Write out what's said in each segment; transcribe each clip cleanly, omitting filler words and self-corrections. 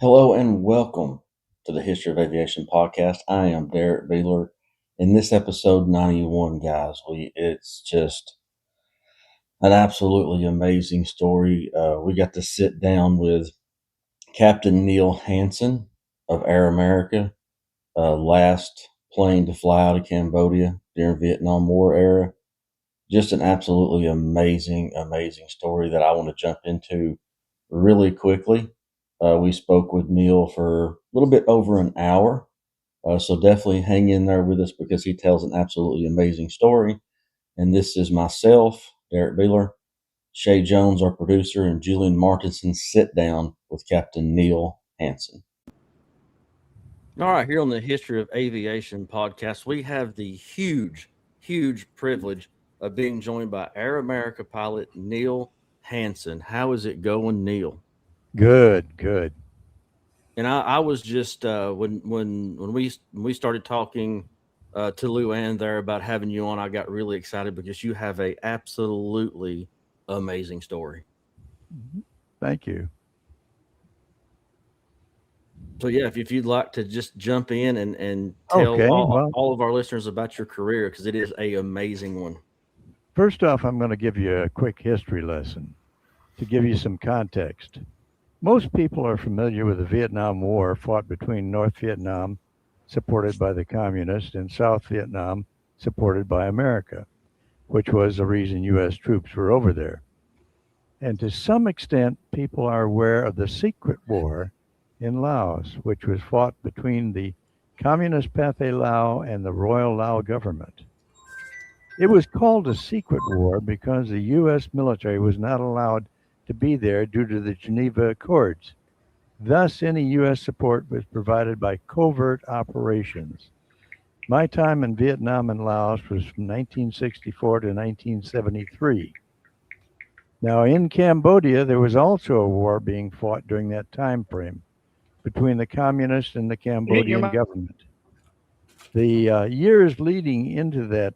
Hello and welcome to the History of Aviation podcast. I am Derek Beeler. In this episode 91, guys, it's just an absolutely amazing story. We got to sit down with Captain Neal Hansen of Air America, last plane to fly out of Cambodia during Vietnam War era. Just an absolutely amazing story that I want to jump into really quickly. We spoke with Neal for a little bit over an hour. So definitely hang in there with us because he tells an absolutely amazing story. And this is myself, Derek Beeler, Shay Jones, our producer, and Julian Martinson sit down with Captain Neal Hansen. All right, here on the History of Aviation podcast, we have the huge privilege of being joined by Air America pilot Neal Hansen. How is it going, Neal? Good. And I was just when we started talking to Luann there about having you on, I got really excited because you have a absolutely amazing story. Thank you. So yeah, if you'd like to just jump in and tell Okay, well, all of our listeners about your career because it is a amazing one. first off, I'm going to give you a quick history lesson to give you some context. Most people are familiar with the Vietnam War fought between North Vietnam, supported by the Communists, and South Vietnam, supported by America, which was the reason U.S. troops were over there. And to some extent, people are aware of the secret war in Laos, which was fought between the Communist Pathet Lao and the Royal Lao government. It was called a secret war because the U.S. military was not allowed to be there due to the Geneva Accords. Thus, any U.S. support was provided by covert operations. My time in Vietnam and Laos was from 1964 to 1973. Now, in Cambodia, there was also a war being fought during that time frame between the communists and the Cambodian government. The years leading into that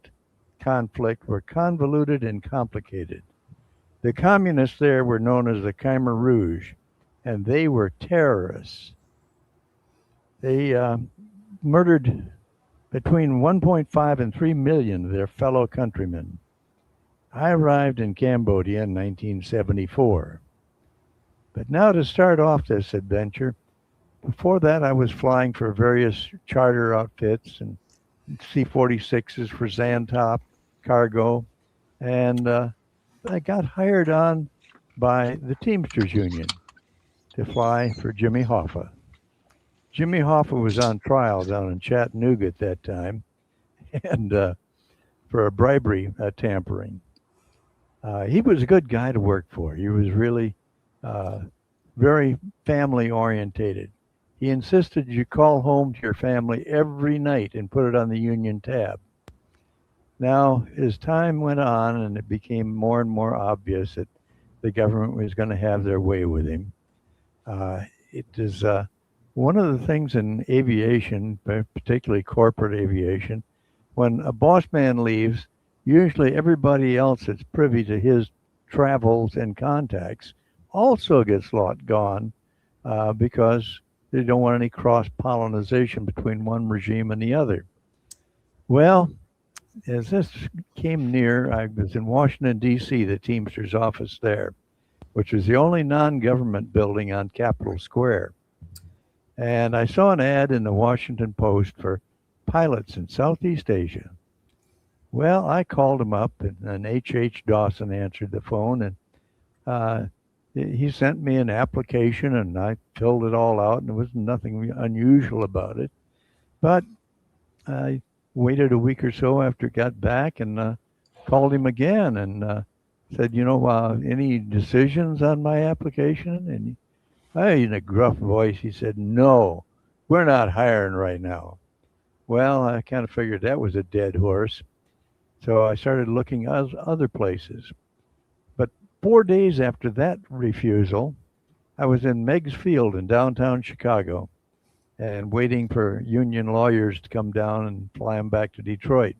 conflict were convoluted and complicated. The communists there were known as the Khmer Rouge, and they were terrorists. They murdered between 1.5 and 3 million of their fellow countrymen. I arrived in Cambodia in 1974. But now to start off this adventure, before that I was flying for various charter outfits and C-46s for Zantop cargo, and I got hired on by the Teamsters Union to fly for Jimmy Hoffa. Jimmy Hoffa was on trial down in Chattanooga at that time, and for a bribery tampering. He was a good guy to work for. He was really very family orientated. He insisted you call home to your family every night and put it on the Union tab. Now, as time went on and it became more and more obvious that the government was going to have their way with him, it is one of the things in aviation, particularly corporate aviation, when a boss man leaves, usually everybody else that's privy to his travels and contacts also gets gone because they don't want any cross pollination between one regime and the other. Well, as this came near, I was in Washington, D.C., the Teamsters office there, which was the only non government building on Capitol Square. And I saw an ad in the Washington Post for pilots in Southeast Asia. Well, I called him up, and H.H. Dawson answered the phone, and he sent me an application, and I filled it all out, and there was nothing unusual about it. But I waited a week or so after it got back and called him again and said, any decisions on my application? And in a gruff voice, he said, no, we're not hiring right now. Well, I kind of figured that was a dead horse. So I started looking other places. But 4 days after that refusal, I was in Meigs Field in downtown Chicago and waiting for union lawyers to come down and fly them back to Detroit.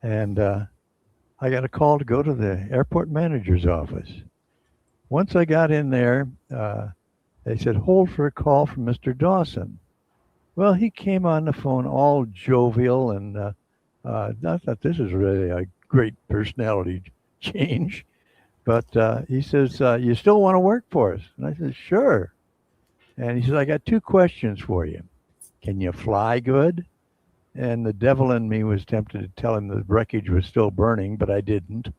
And I got a call to go to the airport manager's office. Once I got in there, They said, hold for a call from Mr. Dawson. Well, he came on the phone all jovial, and I thought this is really a great personality change. But he says, you still want to work for us? And I said, sure. And he says, I got two questions for you. Can you fly good? And the devil in me was tempted to tell him the wreckage was still burning, but I didn't.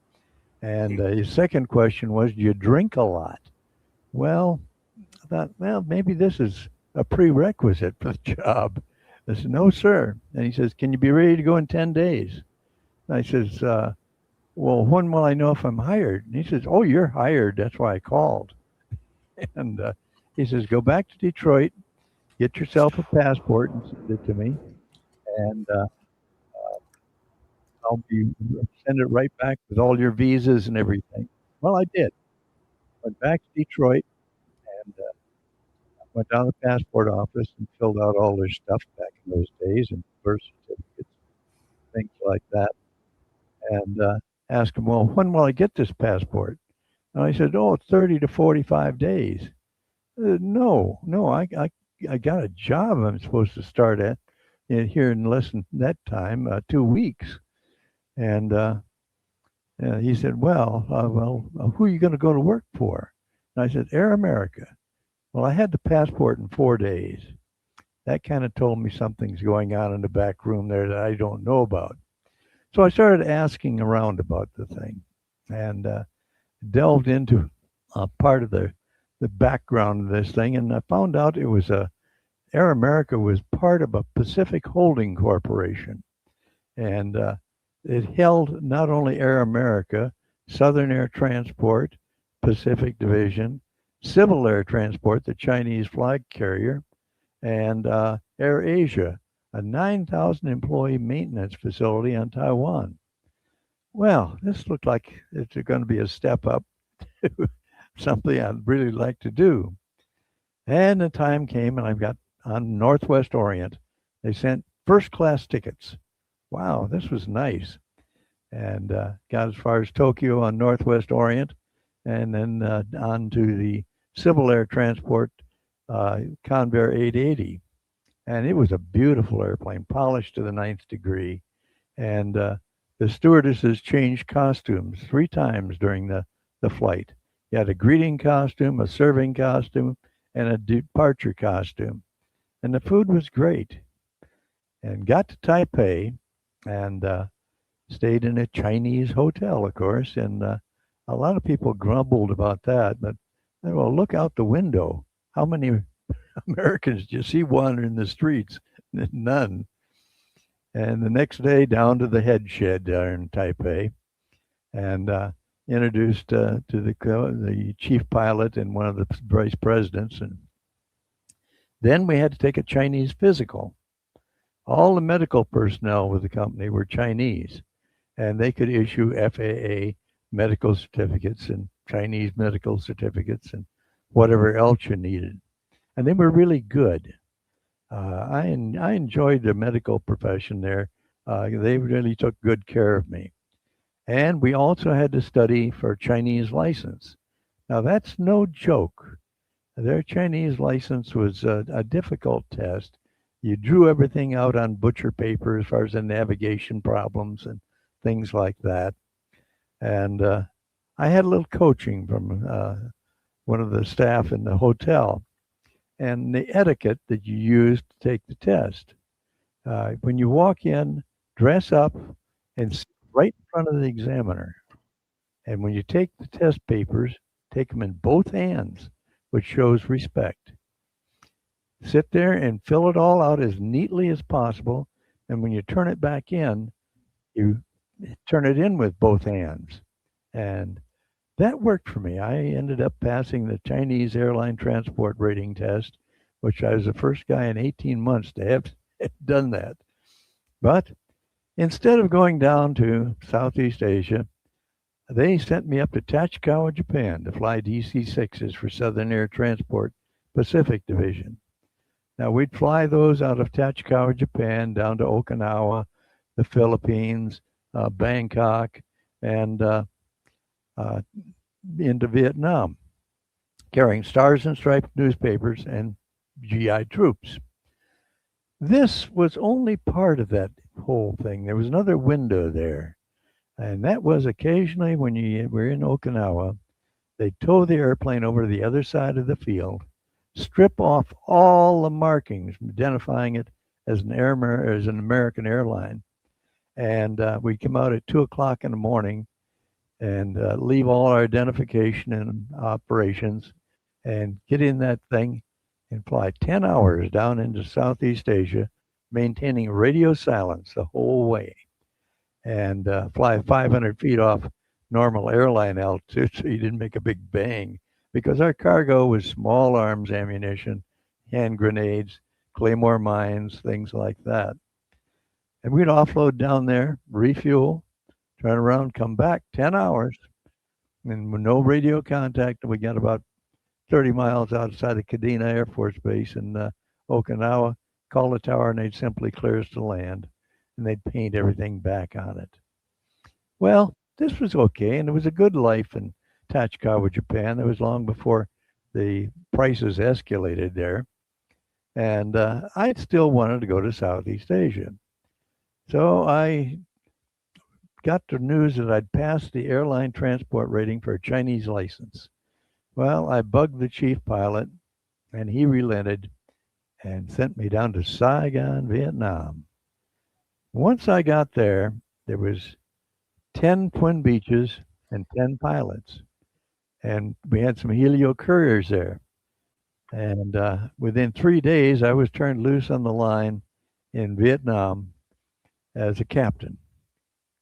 And his second question was, do you drink a lot? Well, I thought, well, maybe this is a prerequisite for the job. I said, no, sir. And he says, can you be ready to go in 10 days? And I says, well, when will I know if I'm hired? And he says, oh, you're hired. That's why I called. And he says, go back to Detroit, get yourself a passport and send it to me. And I'll be send it right back with all your visas and everything. Well, I did. Went back to Detroit and went down to the passport office and filled out all their stuff back in those days and birth certificates, things like that. And asked them, well, when will I get this passport? And I said, oh, 30 to 45 days. No, I got a job I'm supposed to start at here in less than that time, 2 weeks. And he said, who are you going to go to work for? And I said, Air America. Well, I had the passport in 4 days. That kind of told me something's going on in the back room there that I don't know about. So I started asking around about the thing and delved into part of the background of this thing. And I found out Air America was part of a Pacific Holding Corporation. And it held not only Air America, Southern Air Transport, Pacific Division, Civil Air Transport, the Chinese flag carrier, and Air Asia, a 9,000 employee maintenance facility on Taiwan. Well, this looked like it's going to be a step up to something I'd really like to do. And the time came, and I got on Northwest Orient. They sent first class tickets. Wow, this was nice. And got as far as Tokyo on Northwest Orient, and then on to the Civil Air Transport Convair 880. And it was a beautiful airplane, polished to the ninth degree. And the stewardesses changed costumes 3 times during the flight. You had a greeting costume, a serving costume, and a departure costume. And the food was great. And got to Taipei and stayed in a Chinese hotel, of course. And a lot of people grumbled about that. But, well, look out the window. How many Americans do you see wandering the streets? None. And the next day, down to the head shed there in Taipei, and introduced to the chief pilot and one of the vice presidents. And then we had to take a Chinese physical. All the medical personnel with the company were Chinese, and they could issue FAA medical certificates and Chinese medical certificates and whatever else you needed. And they were really good. I enjoyed the medical profession there. They really took good care of me. And we also had to study for Chinese license. Now, that's no joke. Their Chinese license was a difficult test. You drew everything out on butcher paper as far as the navigation problems and things like that. And I had a little coaching from one of the staff in the hotel and the etiquette that you use to take the test. When you walk in, dress up and sit right in front of the examiner. And when you take the test papers, take them in both hands, which shows respect. Sit there and fill it all out as neatly as possible. And when you turn it back in, you turn it in with both hands. And that worked for me. I ended up passing the Chinese airline transport rating test, which I was the first guy in 18 months to have done that. But instead of going down to Southeast Asia, they sent me up to Tachikawa, Japan to fly DC-6s for Southern Air Transport Pacific Division. Now, we'd fly those out of Tachikawa, Japan, down to Okinawa, the Philippines, Bangkok, and into Vietnam. carrying stars and stripes newspapers and GI troops. This was only part of that whole thing. There was another window there, and that was occasionally when you were in Okinawa, they'd tow the airplane over to the other side of the field, strip off all the markings, identifying it as as an American airline, and we'd come out at 2 o'clock in the morning and leave all our identification and operations and get in that thing and fly 10 hours down into Southeast Asia, maintaining radio silence the whole way, and fly 500 feet off normal airline altitude so you didn't make a big bang because our cargo was small arms ammunition, hand grenades, claymore mines, things like that. And we'd offload down there, refuel, turn around, come back 10 hours, and with no radio contact. We got about 30 miles outside of Kadena Air Force Base in Okinawa, call the tower, and they'd simply clear us to land, and they'd paint everything back on it. Well, this was okay, and it was a good life in Tachikawa, Japan. It was long before the prices escalated there, and I still wanted to go to Southeast Asia. So I got the news that I'd passed the airline transport rating for a Chinese license. Well, I bugged the chief pilot, and he relented and sent me down to Saigon, Vietnam. Once I got there, there was 10 twin beaches and 10 pilots. And we had some helio couriers there. And within 3 days, I was turned loose on the line in Vietnam as a captain.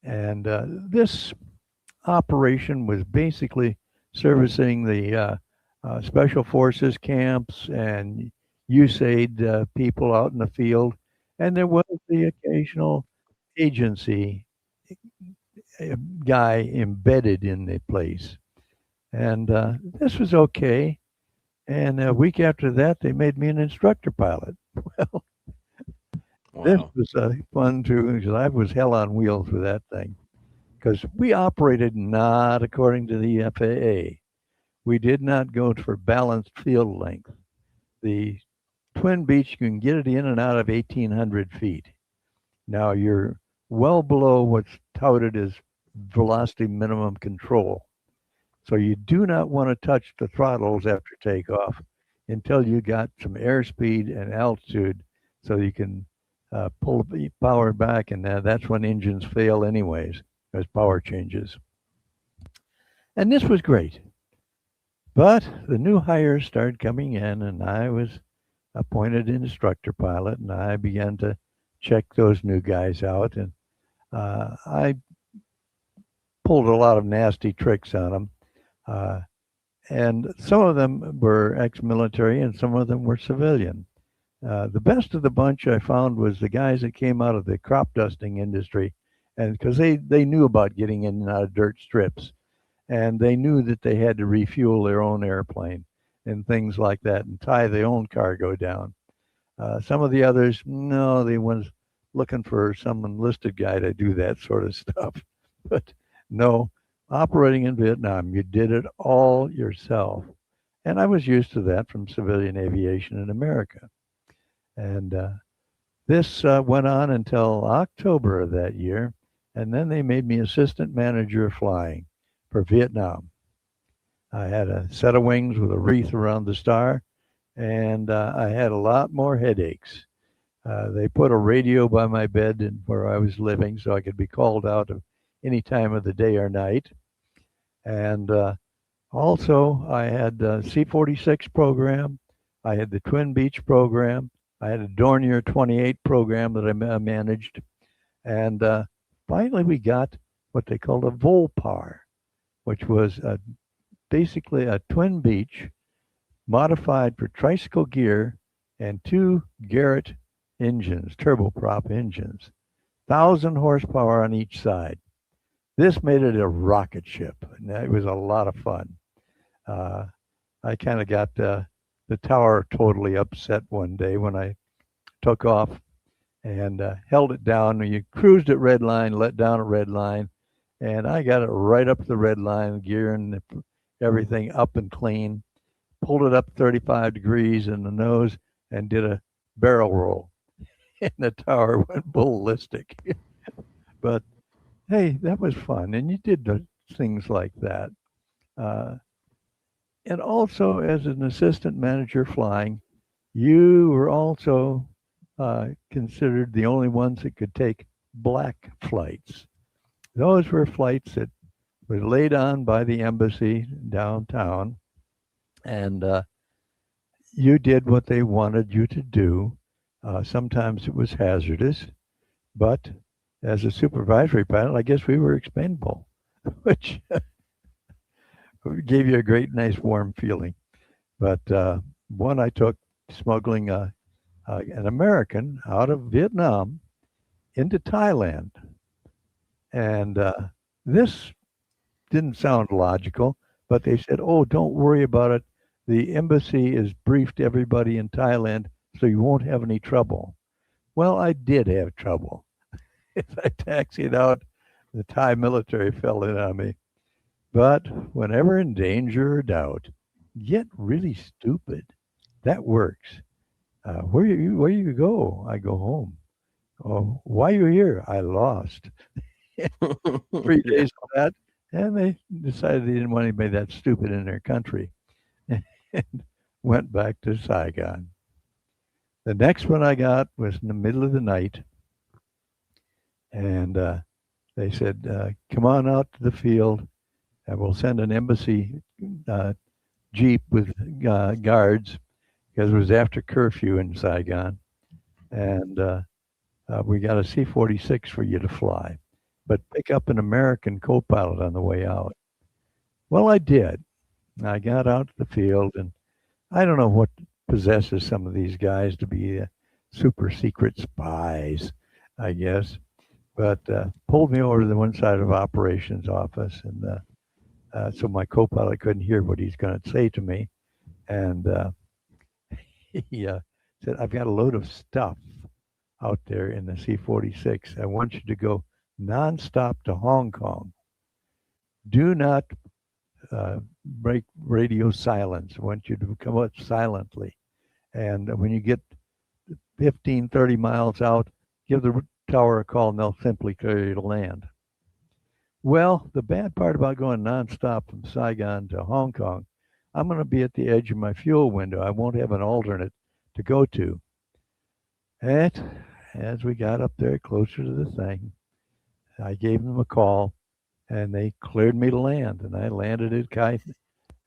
And this operation was basically servicing the special forces camps and USAID people out in the field. And there was the occasional agency guy embedded in the place. And this was okay. And a week after that, they made me an instructor pilot. Well, this Wow. was fun too, because I was hell on wheels with that thing. Because we operated not according to the FAA. We did not go for balanced field length. The Twin Beach, you can get it in and out of 1,800 feet. Now you're well below what's touted as velocity minimum control. So you do not want to touch the throttles after takeoff until you got some airspeed and altitude so you can pull the power back, and that's when engines fail anyways, as power changes. And this was great. But the new hires started coming in, and I was appointed an instructor pilot, and I began to check those new guys out. And I pulled a lot of nasty tricks on them. And some of them were ex-military and some of them were civilian. The best of the bunch I found was the guys that came out of the crop dusting industry, and because they knew about getting in and out of dirt strips, and they knew that they had to refuel their own airplane and things like that and tie their own cargo down. Some of the others, no, they was looking for some enlisted guy to do that sort of stuff. But no, operating in Vietnam, you did it all yourself. And I was used to that from civilian aviation in America. And this went on until October of that year. And then they made me assistant manager of flying for Vietnam. I had a set of wings with a wreath around the star, and I had a lot more headaches. They put a radio by my bed where I was living so I could be called out of any time of the day or night. And also, I had the C-46 program. I had the Twin Beach program. I had a Dornier 28 program that I managed. And finally, we got what they called a Volpar, which was basically a Twin Beach modified for tricycle gear and two Garrett engines, turboprop engines, 1,000 horsepower on each side. This made it a rocket ship, and it was a lot of fun. I kind of got the tower totally upset one day when I took off and held it down. You cruised at red line, let down at red line, and I got it right up the red line, gear and everything up and clean. pulled it up 35 degrees in the nose and did a barrel roll. And the tower went ballistic. But hey, that was fun. And you did things like that. Uh, and also, as an assistant manager flying, you were also considered the only ones that could take black flights. Those were flights that were laid on by the embassy downtown, and you did what they wanted you to do. Sometimes it was hazardous, but as a supervisory pilot, I guess we were expendable, which gave you a great, nice, warm feeling. But one I took smuggling an American out of Vietnam into Thailand. And this didn't sound logical, but they said, oh, don't worry about it. The embassy has briefed everybody in Thailand, so you won't have any trouble. Well, I did have trouble. As I taxied out, the Thai military fell in on me. But whenever in danger or doubt, get really stupid. That works. Where you go? I go home. Oh, why are you here? I lost. 3 days of that, and they decided they didn't want anybody that stupid in their country, and went back to Saigon. The next one I got was in the middle of the night, and they said, "Come on out to the field, and we'll send an embassy uh, jeep with guards because it was after curfew in Saigon, and we got a C-46 for you to fly, but pick up an American co-pilot on the way out." Well, I did. I got out to the field, and I don't know what possesses some of these guys to be super secret spies, I guess, but pulled me over to the one side of operations office, and so my co-pilot couldn't hear what he's going to say to me, and he said, "I've got a load of stuff out there in the C-46. I want you to go nonstop to Hong Kong. Do not break radio silence. I want you to come up silently. And when you get 15, 30 miles out, give the tower a call and they'll simply clear you to land." Well, the bad part about going nonstop from Saigon to Hong Kong, I'm going to be at the edge of my fuel window. I won't have an alternate to go to. And as we got up there closer to the thing, I gave them a call, and they cleared me to land. And I landed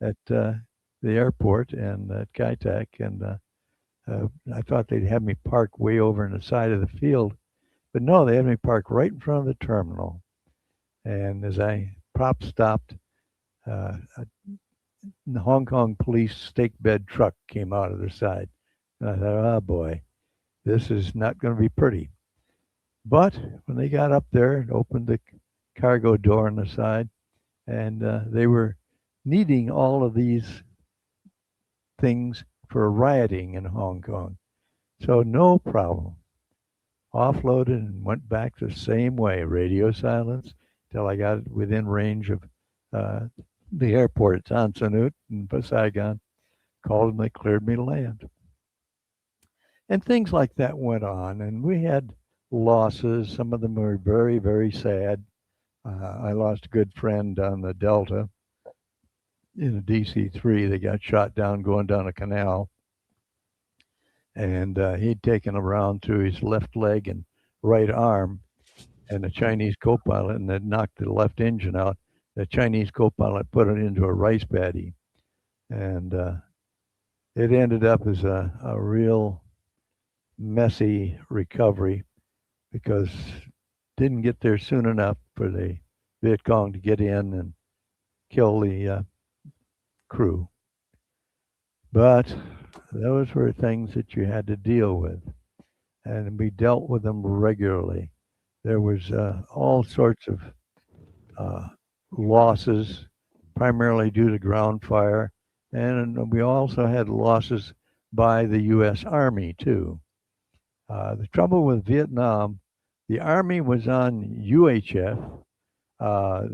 at the airport and at Kai Tak, and I thought they'd have me park way over on the side of the field, but no, they had me park right in front of the terminal. And as I prop stopped, the Hong Kong police stake bed truck came out of their side. And I thought, oh boy, this is not going to be pretty. But when they got up there and opened the cargo door on the side, and they were needing all of these things for rioting in Hong Kong. So no problem. Offloaded and went back the same way, radio silence, till I got within range of the airport at Tan Son Nhut in Saigon. Called them, they cleared me to land. And things like that went on, and we had losses. Some of them were very, very sad. I lost a good friend on the Delta in a DC-3. They got shot down going down a canal. And he'd taken a round through his left leg and right arm, and the Chinese co-pilot, and had knocked the left engine out. The Chinese co-pilot put it into a rice paddy. And it ended up as a real messy recovery because didn't get there soon enough for the Viet Cong to get in and kill the crew. But those were things that you had to deal with, and we dealt with them regularly. There was all sorts of losses, primarily due to ground fire, and we also had losses by the U.S. Army too. The trouble with Vietnam, the Army was on UHF, or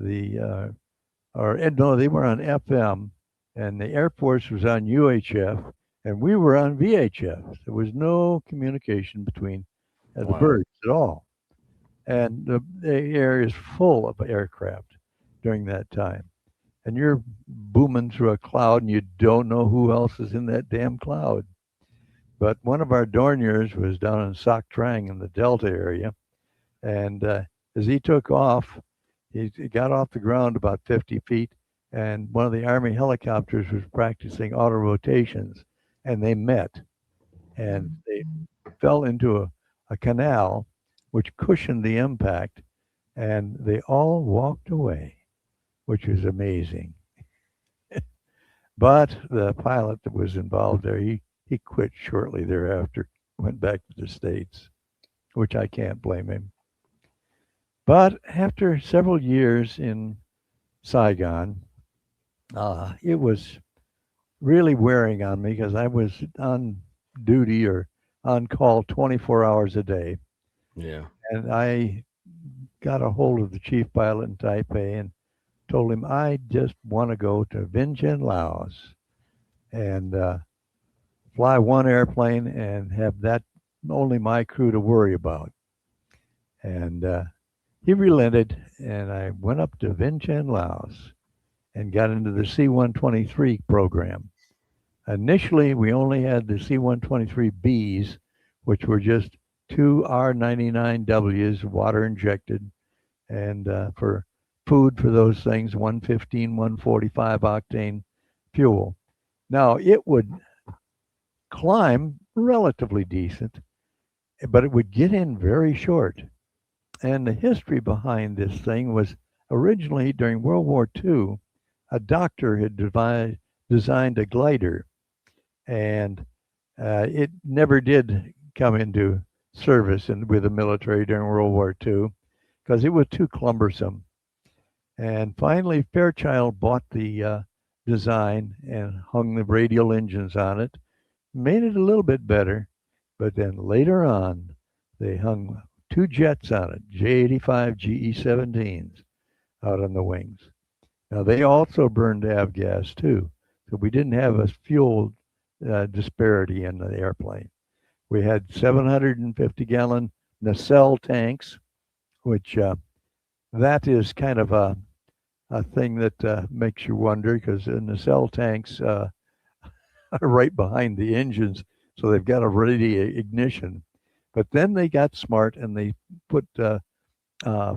no, they were on FM, and the Air Force was on UHF, and we were on VHF. There was no communication between the Wow. birds at all, and the air is full of aircraft during that time. And you're booming through a cloud, and you don't know who else is in that damn cloud. But one of our Dorniers was down in Soc Trang in the Delta area, and as he took off, he got off the ground about 50 feet, and one of the Army helicopters was practicing auto rotations, and they met, and they fell into a canal, which cushioned the impact, and they all walked away, which was amazing. But the pilot that was involved there, he quit shortly thereafter, went back to the States, which I can't blame him. But after several years in Saigon, it was really wearing on me because I was on duty or on call 24 hours a day. Yeah. And I got a hold of the chief pilot in Taipei and told him I just want to go to Vientiane, Laos, and fly one airplane and have that only my crew to worry about. And he relented, and I went up to Vientiane, Laos, and got into the C-123 program. Initially, we only had the C-123Bs, which were just two R-99Ws, water injected, and for food for those things, 115, 145 octane fuel. Now, it would climb relatively decent, but it would get in very short. And the history behind this thing was originally during World War II, a doctor had designed a glider, and it never did come into service with the military during World War II because it was too cumbersome. And finally, Fairchild bought the design and hung the radial engines on it, made it a little bit better, but then later on, they hung two jets on it, J-85 GE-17s, out on the wings. Now, they also burned avgas too, so we didn't have a fuel disparity in the airplane. We had 750-gallon nacelle tanks, which that is kind of a thing that makes you wonder because the nacelle tanks are right behind the engines, so they've got a ready ignition. But then they got smart and they put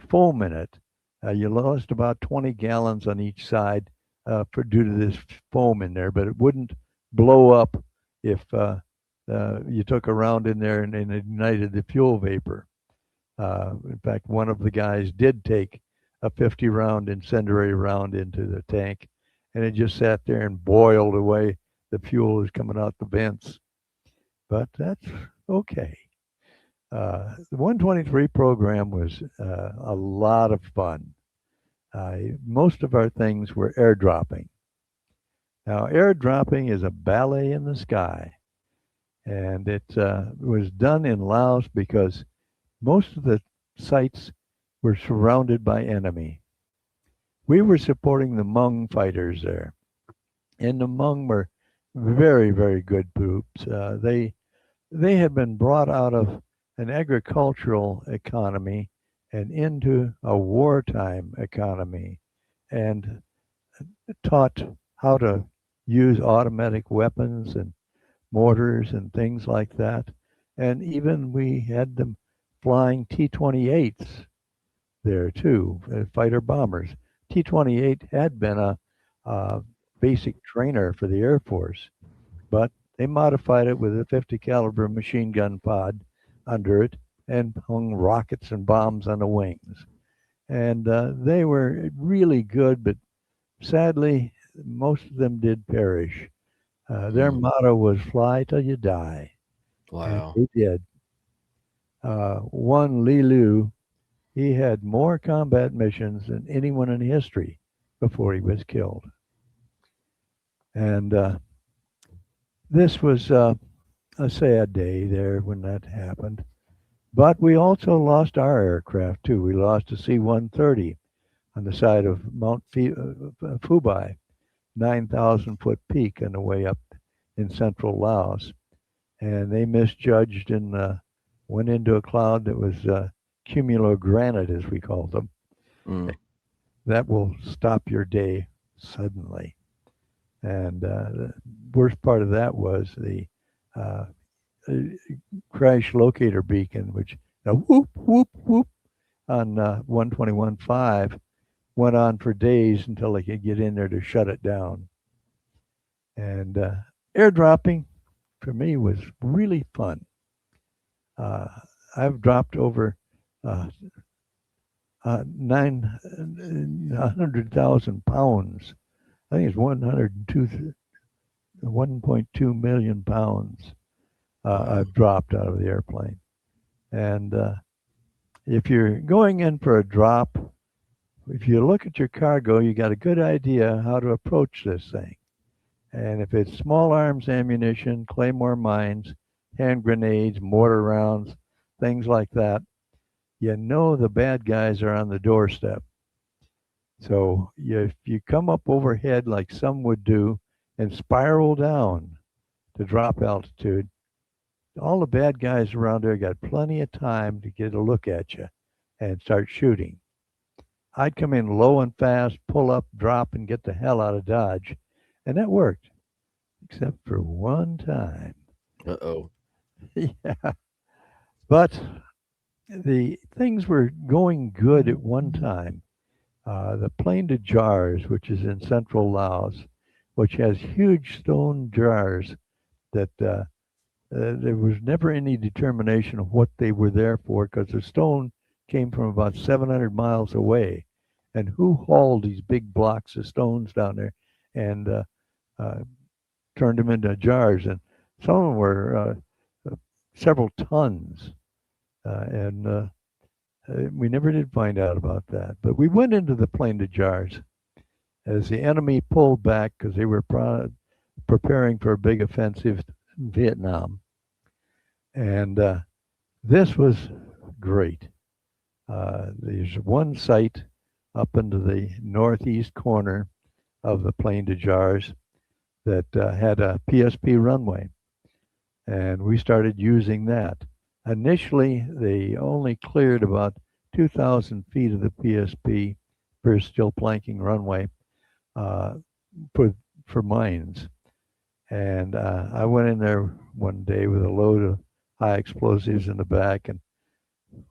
foam in it. You lost about 20 gallons on each side for due to this foam in there, but it wouldn't blow up if you took a round in there and ignited the fuel vapor. In fact, one of the guys did take a 50 round incendiary round into the tank, and it just sat there and boiled away. The fuel is coming out the vents, but that's okay. The 123 program was a lot of fun. Most of our things were airdropping. Now, airdropping is a ballet in the sky, and it was done in Laos because most of the sites were surrounded by enemy. We were supporting the Hmong fighters there, and the Hmong were very, very good troops. They had been brought out of an agricultural economy and into a wartime economy and taught how to use automatic weapons and mortars and things like that. And even we had them flying T-28s there too, fighter bombers. T-28 had been a basic trainer for the Air Force, but they modified it with a 50 caliber machine gun pod under it and hung rockets and bombs on the wings. And they were really good, but sadly, most of them did perish. Their Hmm. motto was "Fly till you die," and Wow. they did. One Li Lu, he had more combat missions than anyone in history before he was killed. And this was a sad day there when that happened. But we also lost our aircraft too. We lost a C-130 on the side of Mount Phubai. 9,000-foot peak on the way up in central Laos. And they misjudged and went into a cloud that was cumulogranite, as we called them. Mm. That will stop your day suddenly. And the worst part of that was the uh, crash locator beacon, which whoop, whoop, whoop on 121.5 went on for days until they could get in there to shut it down. And airdropping for me was really fun. Uh, I've dropped over 900,000 pounds. I think it's 1.2 million pounds Wow. I've dropped out of the airplane. And if you're going in for a drop, if you look at your cargo, you got a good idea how to approach this thing. And if it's small arms ammunition, claymore mines, hand grenades, mortar rounds, things like that, you know the bad guys are on the doorstep. So if you come up overhead like some would do and spiral down to drop altitude, all the bad guys around there got plenty of time to get a look at you and start shooting. I'd come in low and fast, pull up, drop, and get the hell out of Dodge. And that worked, except for one time. Uh-oh. Yeah. But the things were going good at one time. The Plain de Jars, which is in central Laos, which has huge stone jars that there was never any determination of what they were there for because the stone came from about 700 miles away. And who hauled these big blocks of stones down there and uh, turned them into jars? And some of them were several tons. And we never did find out about that. But we went into the Plain de Jars as the enemy pulled back because they were preparing for a big offensive in Vietnam. And this was great. There's one site up into the northeast corner of the Plain de Jars that had a PSP runway, and we started using that. Initially, they only cleared about 2,000 feet of the PSP for still planking runway uh, for, for mines. And I went in there one day with a load of high explosives in the back and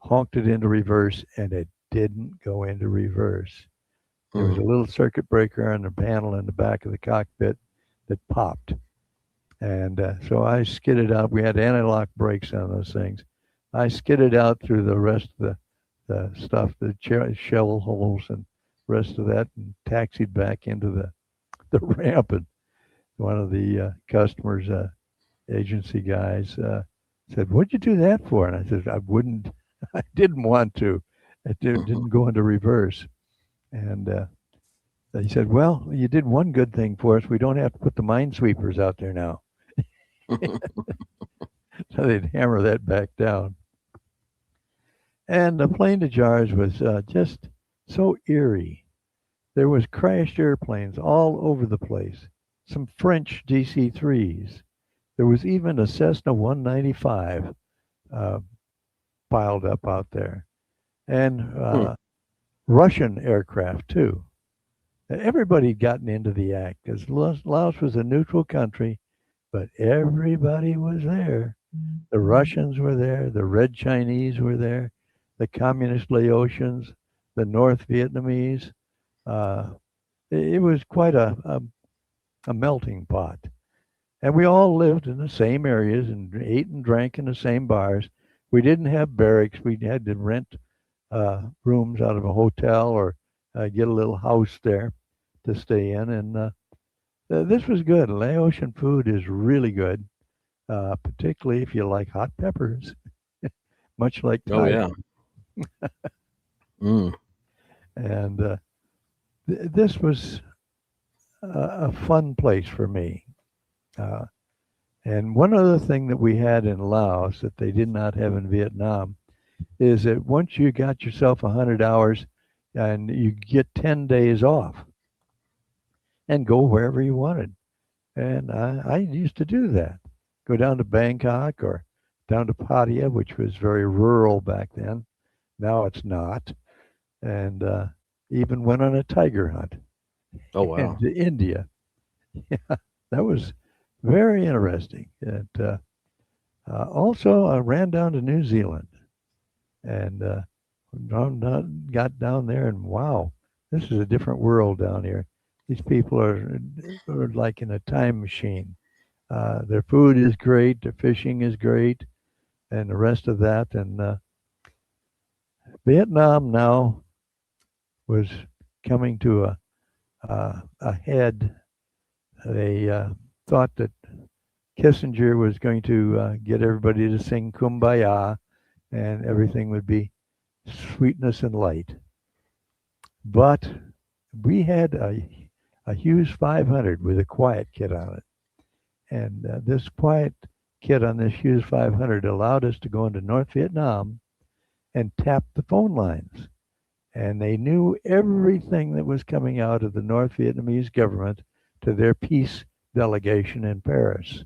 honked it into reverse, and it didn't go into reverse. There was a Mm. little circuit breaker on the panel in the back of the cockpit that popped. And so I skidded out. We had anti-lock brakes on those things. I skidded out through the rest of the stuff, the shell holes and rest of that, and taxied back into the ramp. And one of the customers, agency guys, said, "What'd you do that for?" And I said, "I wouldn't. I didn't want to. It didn't go into reverse." And he said, "Well, you did one good thing for us. We don't have to put the minesweepers out there now." So they'd hammer that back down. And the Plain de Jars was just so eerie. There was crashed airplanes all over the place. Some French DC-3s. There was even a Cessna 195 uh, piled up out there, and Hmm. Russian aircraft too. Everybody had gotten into the act because Laos was a neutral country, but everybody was there. The Russians were there, the Red Chinese were there, the Communist Laotians, the North Vietnamese. Uh, it was quite a melting pot. And we all lived in the same areas and ate and drank in the same bars. We didn't have barracks. We had to rent rooms out of a hotel or get a little house there to stay in. And this was good. Laotian food is really good, particularly if you like hot peppers, much like Oh Thai. yeah. Mm. And this was a fun place for me. Uh, and one other thing that we had in Laos that they did not have in Vietnam is that once you got yourself 100 hours and you get 10 days off, and go wherever you wanted. And I used to do that. Go down to Bangkok or down to Pattaya, which was very rural back then. Now it's not. And even went on a tiger hunt Oh wow. into India. Yeah, that was very interesting. And also, I ran down to New Zealand and got down there, and wow, this is a different world down here. These people are like in a time machine. Their food is great, their fishing is great, and the rest of that. And Vietnam now was coming to a head. They thought that Kissinger was going to get everybody to sing "Kumbaya" and everything would be sweetness and light. But we had a Hughes 500 with a quiet kit on it. And this quiet kit on this Hughes 500 allowed us to go into North Vietnam and tap the phone lines. And they knew everything that was coming out of the North Vietnamese government to their peace delegation in Paris.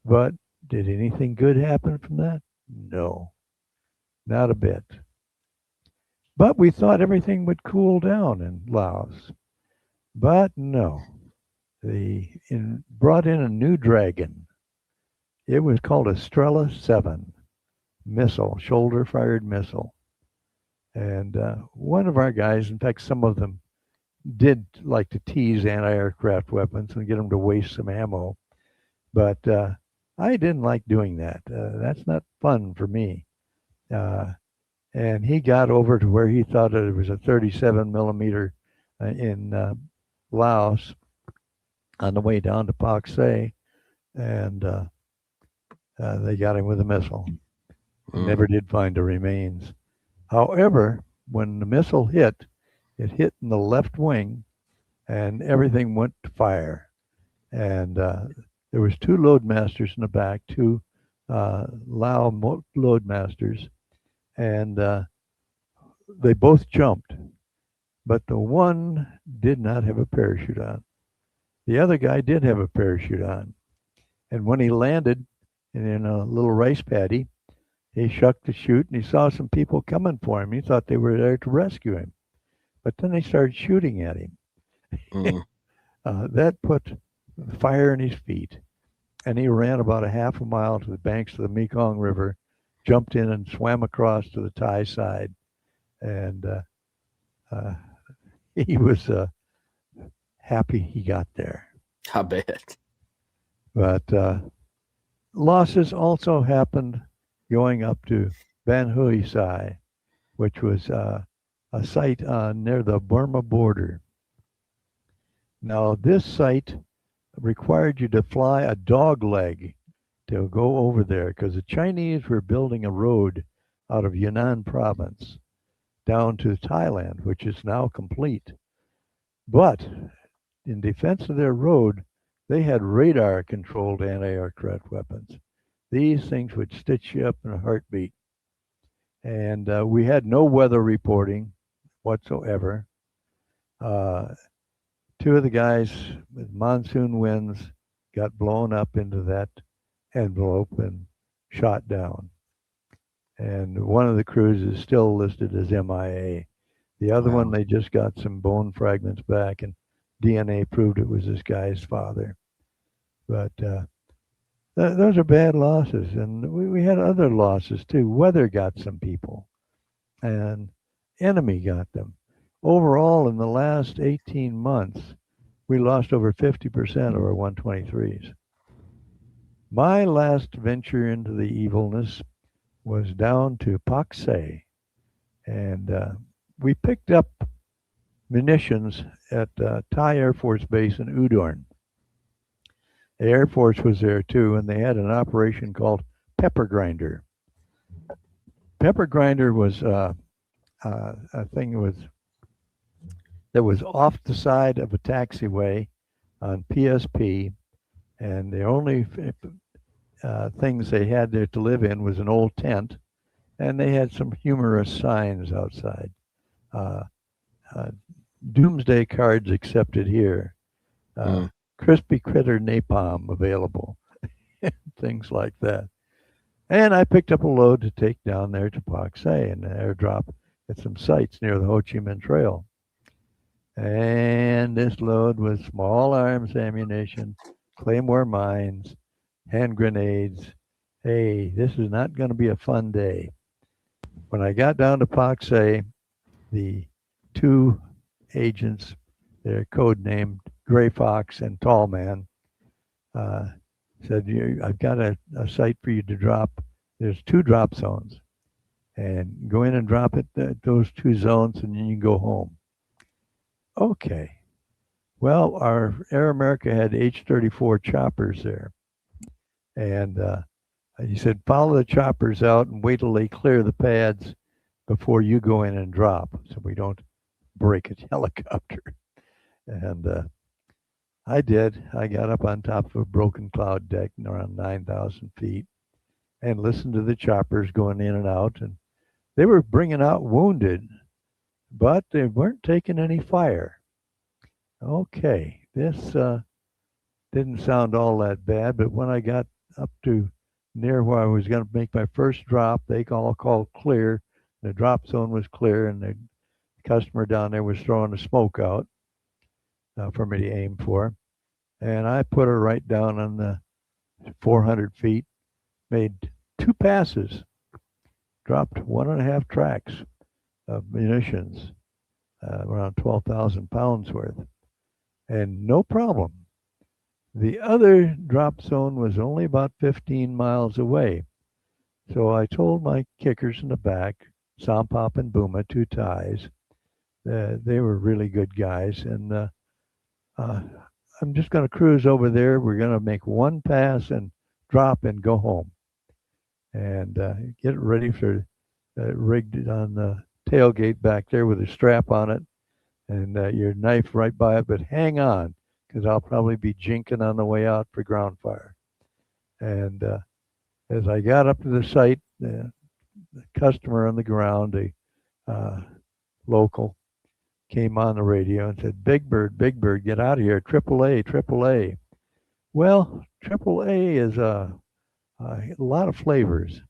But did anything good happen from that? No, not a bit. But we thought everything would cool down in Laos. But no, brought in a new dragon. It was called a Strela 7 missile, shoulder fired missile. And one of our guys, in fact, some of them did like to tease anti aircraft weapons and get them to waste some ammo. But I didn't like doing that. That's not fun for me. And he got over to where he thought it was a 37 millimeter in Laos on the way down to Pak Se, and they got him with a missile. Never did find the remains. However, when the missile hit, it hit in the left wing, and everything went to fire. And there was two loadmasters in the back, two Lao loadmasters, and they both jumped. But the one did not have a parachute on. The other guy did have a parachute on. And when he landed in a little rice paddy, he shucked the chute and he saw some people coming for him. He thought they were there to rescue him. But then they started shooting at him. That put fire in his feet. And he ran about a half a mile to the banks of the Mekong River, jumped in and swam across to the Thai side. And he was happy he got there. I bet. But losses also happened going up to Ban Hui Sai, which was a site near the Burma border. Now, this site required you to fly a dog leg to go over there because the Chinese were building a road out of Yunnan province down to Thailand, which is now complete. But in defense of their road, they had radar-controlled anti-aircraft weapons. These things would stitch you up in a heartbeat. And we had no weather reporting whatsoever. Two of the guys with monsoon winds got blown up into that envelope and shot down. And one of the crews is still listed as MIA. The other one, they just got some bone fragments back, and DNA proved it was this guy's father. But those are bad losses. And we had other losses too. Weather got some people, and enemy got them. Overall, in the last 18 months, we lost over 50% of our 123s. My last venture into the evilness was down to Pak Se, and we picked up munitions at Thai Air Force Base in Udorn. The Air Force was there too, and they had an operation called Pepper Grinder. Pepper Grinder was a thing that was off the side of a taxiway on PSP, and the only things they had there to live in was an old tent, and they had some humorous signs outside. Doomsday cards accepted here. uh, Mm. crispy critter napalm available, things like that. And I picked up a load to take down there to Pak Se and airdrop at some sites near the Ho Chi Minh Trail. And this load was small arms ammunition, claymore mines, hand grenades. Hey, this is not going to be a fun day. When I got down to Pak Se, the two agents, they're codenamed Gray Fox and Tall Man, uh, said, I've got a site for you to drop. There's two drop zones. And go in and drop it at those two zones, and then you can go home. Okay. Well, our Air America had H-34 choppers there. And he said, follow the choppers out and wait till they clear the pads before you go in and drop so we don't break a helicopter. And I did. I got up on top of a broken cloud deck around 9,000 feet and listened to the choppers going in and out. And they were bringing out wounded, but they weren't taking any fire. Okay, this didn't sound all that bad, but when I got up to near where I was going to make my first drop, they all called clear. The drop zone was clear, and the customer down there was throwing the smoke out for me to aim for. And I put her right down on the 400 feet, made two passes, dropped 1.5 tracks of munitions, around 12,000 pounds worth, and no problem. The other drop zone was only about 15 miles away. So I told my kickers in the back, Sampop and Buma, two Thais, they were really good guys. And I'm just going to cruise over there. We're going to make one pass and drop and go home. And get ready for rigged on the tailgate back there with a strap on it and your knife right by it. But hang on, because I'll probably be jinking on the way out for ground fire. And as I got up to the site, the customer on the ground, a local, came on the radio and said, Big Bird, get out of here, AAA, AAA. Well, AAA is a lot of flavors.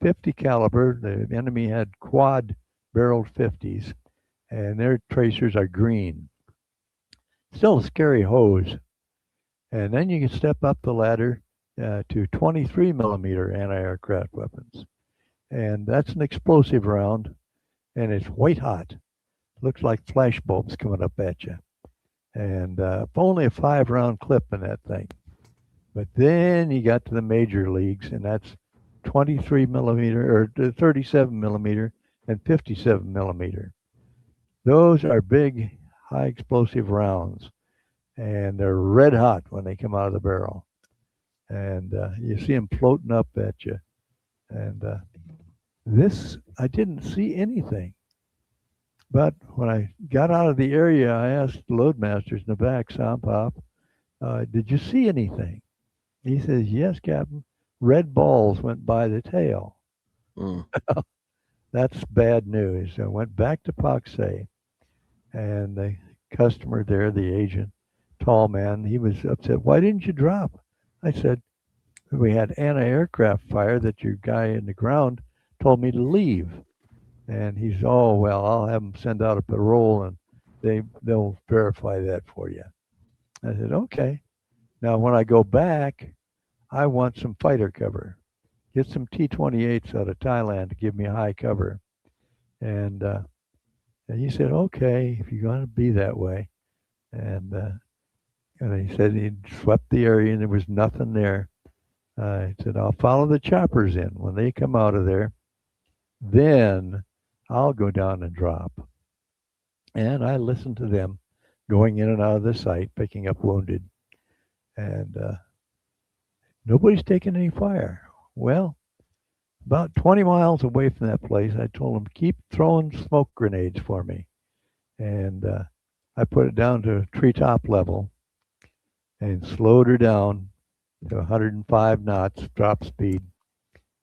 50 caliber, the enemy had quad barreled 50s, and their tracers are green. Still a scary hose. And then you can step up the ladder to 23 millimeter anti-aircraft weapons. And that's an explosive round, and it's white hot. Looks like flash bulbs coming up at you. And only a 5-round clip in that thing. But then you got to the major leagues, and that's 23 millimeter or 37 millimeter and 57 millimeter. Those are big, high explosive rounds, and they're red hot when they come out of the barrel. And you see them floating up at you. And this, I didn't see anything. But when I got out of the area, I asked the loadmasters in the back, Sampop, did you see anything? He says, yes, Captain. Red balls went by the tail. Mm. That's bad news. I went back to Pak Se, and the customer there, the agent, tall man, he was upset. Why didn't you drop? I said, we had anti-aircraft fire that your guy in the ground told me to leave. And he's, oh, well, I'll have them send out a parole, and they'll verify that for you. I said, okay. Now, when I go back, I want some fighter cover. Get some T-28s out of Thailand to give me high cover. And he said, okay, if you're going to be that way. And he said he'd swept the area and there was nothing there. He said, I'll follow the choppers in. When they come out of there, then I'll go down and drop. And I listened to them going in and out of the site, picking up wounded. And nobody's taking any fire. Well, about 20 miles away from that place, I told them, keep throwing smoke grenades for me. And I put it down to treetop level and slowed her down to 105 knots, drop speed.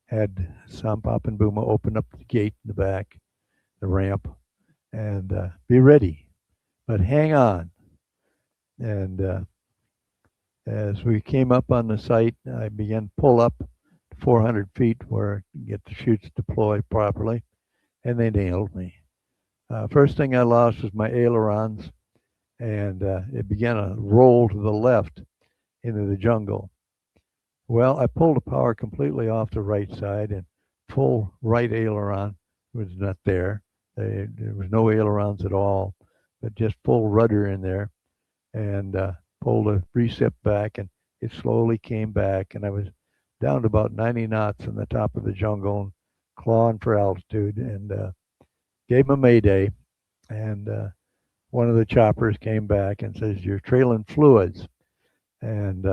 Had Sampop and Buma open up the gate in the back, the ramp, and be ready. But hang on. And as we came up on the site, I began to pull up 400 feet where I could get the chutes deployed properly, and they nailed me. First thing I lost was my ailerons, and it began to roll to the left into the jungle. Well, I pulled the power completely off the right side, and full right aileron was not there. There was no ailerons at all, but just full rudder in there, and pulled a recip back, and it slowly came back, and I was down to about 90 knots in the top of the jungle, and clawing for altitude, and gave him a mayday, and one of the choppers came back and says, "You're trailing fluids," and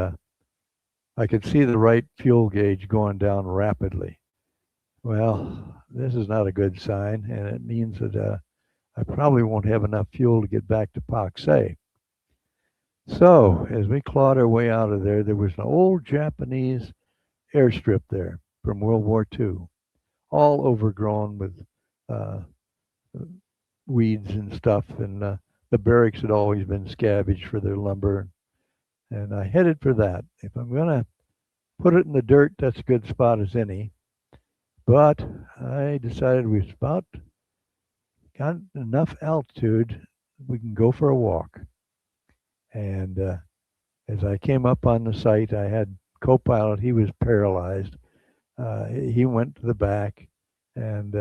I could see the right fuel gauge going down rapidly. Well, this is not a good sign, and it means that I probably won't have enough fuel to get back to Paksay. So, as we clawed our way out of there, there was an old Japanese airstrip there from World War II, all overgrown with uh, weeds and stuff, and the barracks had always been scavenged for their lumber. And I headed for that. If I'm going to put it in the dirt, that's a good spot as any. But I decided we've about got enough altitude, we can go for a walk. And as I came up on the site, I had co-pilot. He was paralyzed. He went to the back, and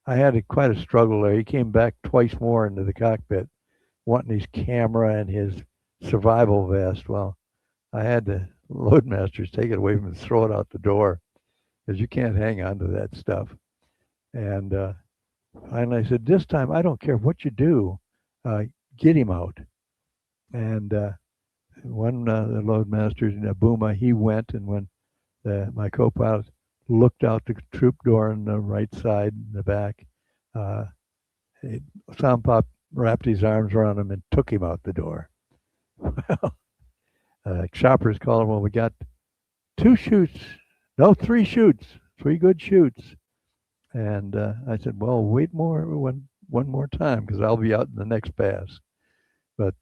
I had quite a struggle there. He came back twice more into the cockpit, wanting his camera and his survival vest. Well, I had the loadmasters take it away from him and throw it out the door, because you can't hang on to that stuff. And finally, I said, "This time, I don't care what you do, uh, get him out." And one the loadmaster, Nabuma, he went, and when my co-pilot looked out the troop door on the right side in the back, uh, Sampop wrapped his arms around him and took him out the door. Well, choppers called him, "Well, we got 2 shoots, no, 3 shoots, 3 good shoots." And I said, "Well, wait one more time, because I'll be out in the next pass." But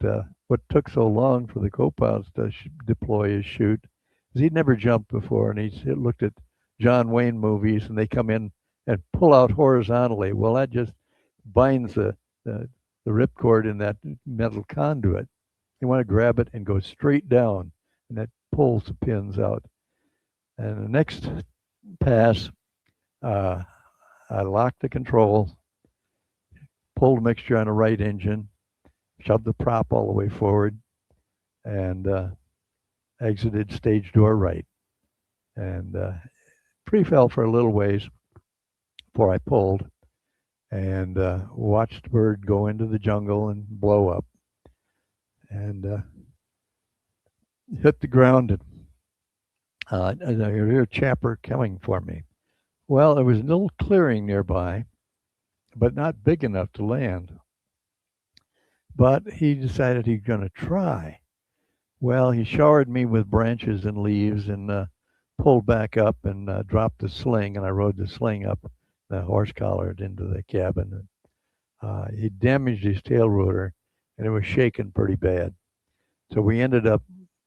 what took so long for the co-pilots to deploy his chute is he'd never jumped before, and he looked at John Wayne movies, and they come in and pull out horizontally. Well, that just binds the ripcord in that metal conduit. You want to grab it and go straight down, and that pulls the pins out. And the next pass, I locked the control, pulled mixture on the right engine, shoved the prop all the way forward, and exited stage door right. And pre-fell for a little ways before I pulled, and watched the bird go into the jungle and blow up, and hit the ground, and I hear a chopper coming for me. Well, there was a little clearing nearby, but not big enough to land. But he decided he's going to try. Well, he showered me with branches and leaves, and pulled back up, and dropped the sling, and I rode the sling up the horse collar into the cabin. He damaged his tail rotor, and it was shaking pretty bad. So we ended up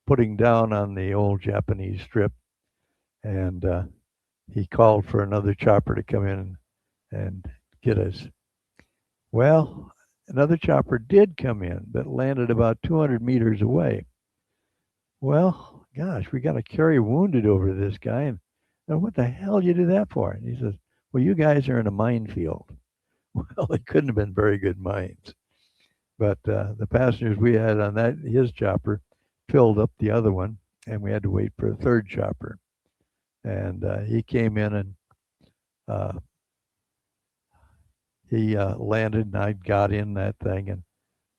putting down on the old Japanese strip, and he called for another chopper to come in and get us. Well, another chopper did come in, but landed about 200 meters away. Well, gosh, we got to carry wounded over to this guy. And what the hell you do that for? And he says, "Well, you guys are in a minefield." Well, they couldn't have been very good mines. But the passengers we had on his chopper filled up the other one, and we had to wait for a third chopper. And he came in, and he landed, and I got in that thing, and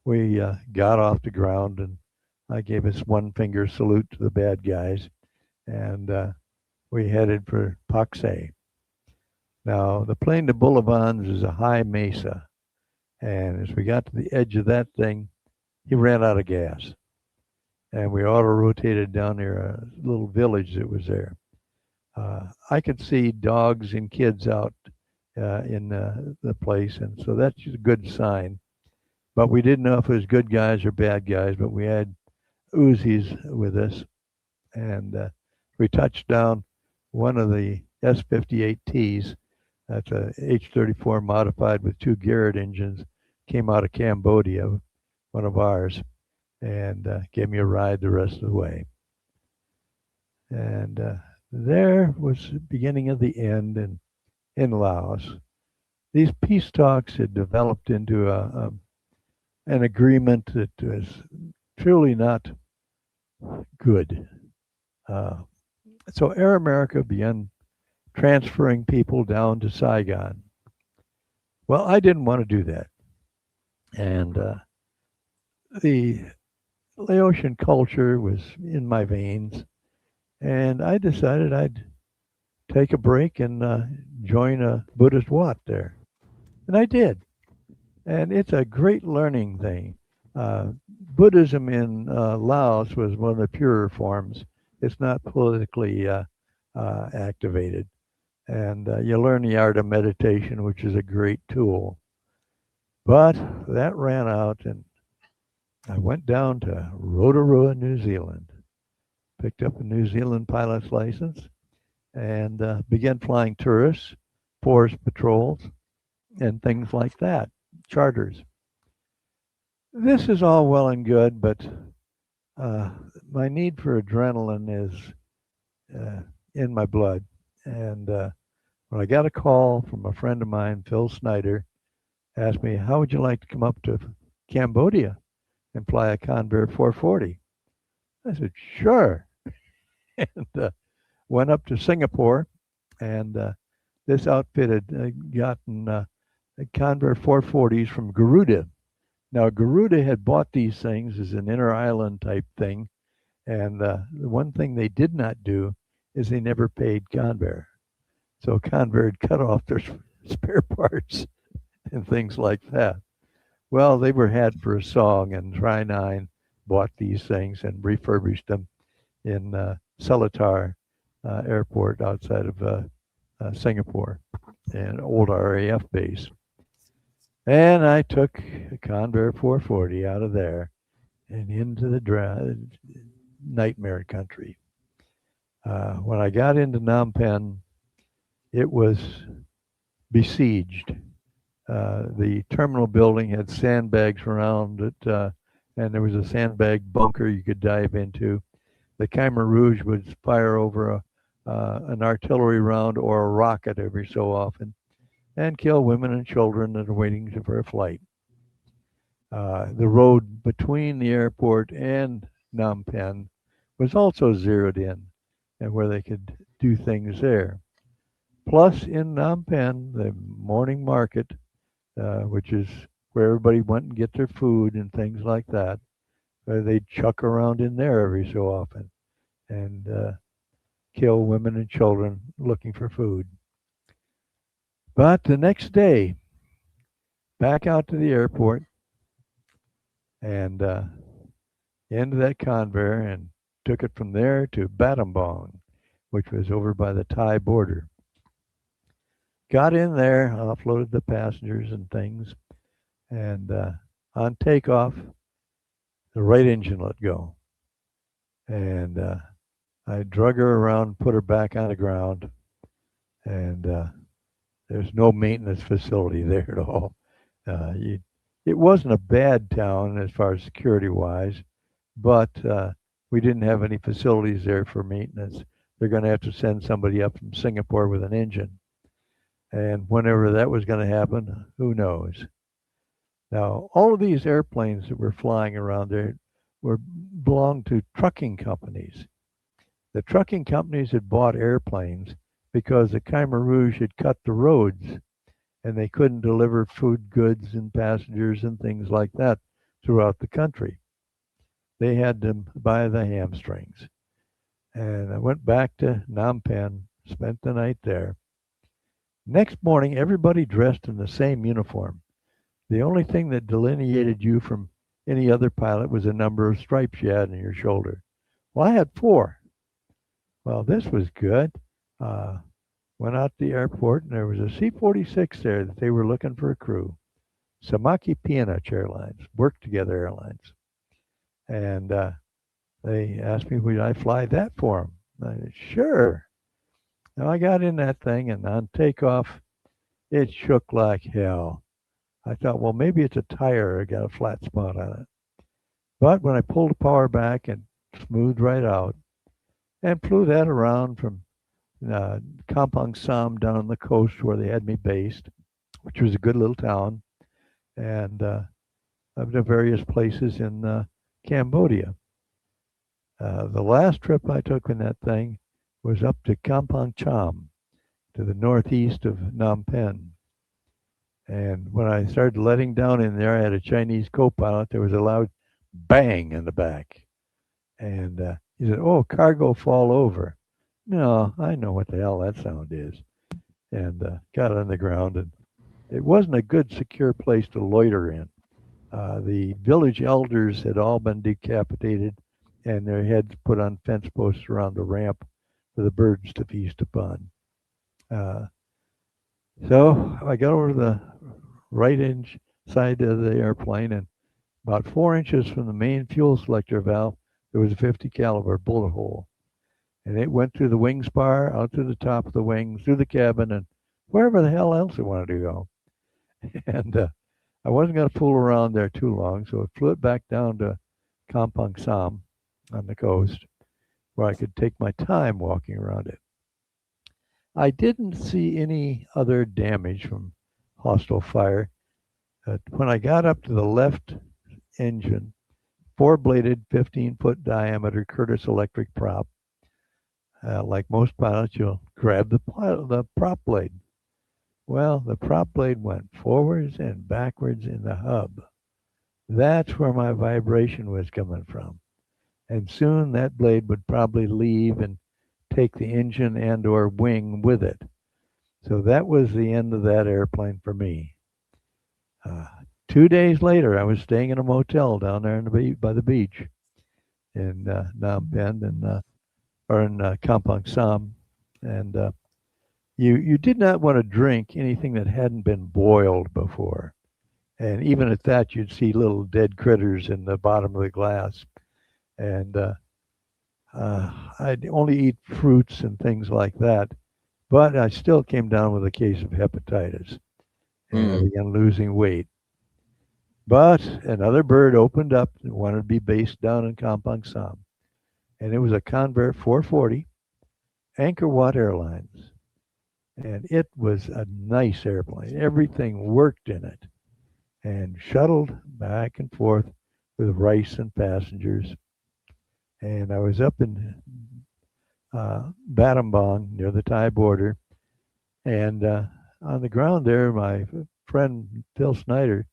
we got off the ground, and I gave us one finger salute to the bad guys, and we headed for Paksay. Now, the Plain de Boulevans is a high mesa, and as we got to the edge of that thing, he ran out of gas, and we auto-rotated down near a little village that was there. I could see dogs and kids out in the place, and so that's a good sign. But we didn't know if it was good guys or bad guys, but we had Uzis with us, and we touched down one of the S-58Ts. That's a H-34 modified with two Garrett engines. Came out of Cambodia, one of ours, and gave me a ride the rest of the way. And there was the beginning of the end in Laos. These peace talks had developed into an agreement that was truly not good. Uh, so Air America began transferring people down to Saigon. Well, I didn't want to do that. And the Laotian culture was in my veins. And I decided I'd take a break and join a Buddhist Wat there. And I did. And it's a great learning thing. Buddhism in Laos was one of the purer forms. It's not politically activated. And you learn the art of meditation, which is a great tool. But that ran out, and I went down to Rotorua, New Zealand, picked up a New Zealand pilot's license, and began flying tourists, forest patrols, and things like that, charters. This is all well and good, but uh, my need for adrenaline is in my blood. And when I got a call from a friend of mine, Phil Snyder, asked me, how would you like to come up to Cambodia and fly a Convair 440? I said, sure. And went up to Singapore, and this outfit had gotten Convair 440s from Garuda. Now, Garuda had bought these things as an inter island type thing, and the one thing they did not do is they never paid Convair. So Convair had cut off their spare parts and things like that. Well, they were had for a song, and Tri9 bought these things and refurbished them in Seletar Airport outside of Singapore, an old RAF base. And I took a Convair 440 out of there and into the nightmare country. When I got into Phnom Penh, it was besieged. The terminal building had sandbags around it, and there was a sandbag bunker you could dive into. The Khmer Rouge would fire over an artillery round or a rocket every so often and kill women and children that are waiting for a flight. The road between the airport and Phnom Penh was also zeroed in, and where they could do things there. Plus, in Phnom Penh, the morning market, which is where everybody went and get their food and things like that, they'd chuck around in there every so often and kill women and children looking for food. But the next day, back out to the airport and into that Convair and took it from there to Battambang, which was over by the Thai border. Got in there, offloaded the passengers and things, and on takeoff, the right engine let go. And I drug her around, put her back on the ground, and there's no maintenance facility there at all. It wasn't a bad town as far as security wise, but we didn't have any facilities there for maintenance. They're going to have to send somebody up from Singapore with an engine. And whenever that was going to happen, who knows? Now, all of these airplanes that were flying around there belonged to trucking companies. The trucking companies had bought airplanes because the Khmer Rouge had cut the roads and they couldn't deliver food goods and passengers and things like that throughout the country. They had them by the hamstrings. And I went back to Phnom Penh, spent the night there. Next morning, everybody dressed in the same uniform. The only thing that delineated you from any other pilot was the number of stripes you had on your shoulder. Well, I had 4. Well, this was good. Went out to the airport, and there was a C-46 there that they were looking for a crew. Samaki P&H Airlines, Work Together Airlines. And They asked me would I fly that for them. I said, sure. Now I got in that thing, and on takeoff, it shook like hell. I thought, well, maybe it's a tire. I got a flat spot on it. But when I pulled the power back and smoothed right out and flew that around from Kampong Sam down the coast where they had me based, which was a good little town, and I've been to various places in Cambodia. The last trip I took in that thing was up to Kampong Cham, to the northeast of Phnom Penh. And when I started letting down in there, I had a Chinese co-pilot. There was a loud bang in the back. And he said, oh, cargo fall over. No, I know what the hell that sound is. And got on the ground. And it wasn't a good, secure place to loiter in. The village elders had all been decapitated and their heads put on fence posts around the ramp for the birds to feast upon. Uh, so I got over to the right inch side of the airplane, and about 4 inches from the main fuel selector valve, there was a 50 caliber bullet hole. And it went through the wing spar, out to the top of the wing, through the cabin, and wherever the hell else it wanted to go. And I wasn't going to fool around there too long, so I flew it back down to Kampong Sam on the coast, where I could take my time walking around it. I didn't see any other damage from hostile fire. When I got up to the left engine, four-bladed, 15-foot diameter Curtiss electric prop. Like most pilots, you'll grab the prop blade. Well, the prop blade went forwards and backwards in the hub. That's where my vibration was coming from. And soon that blade would probably leave and take the engine and or wing with it. So that was the end of that airplane for me. 2 days later, I was staying in a motel down there by the beach in Phnom Penh or in Kampong Sam, and you did not want to drink anything that hadn't been boiled before, and even at that, you'd see little dead critters in the bottom of the glass, and I'd only eat fruits and things like that, but I still came down with a case of hepatitis, and I began losing weight. But another bird opened up and wanted to be based down in Kampong Sam, and it was a Convair 440, Anchor Watt Airlines, and it was a nice airplane. Everything worked in it, and shuttled back and forth with rice and passengers. And I was up in Battambang near the Thai border, and on the ground there, my friend Phil Snyder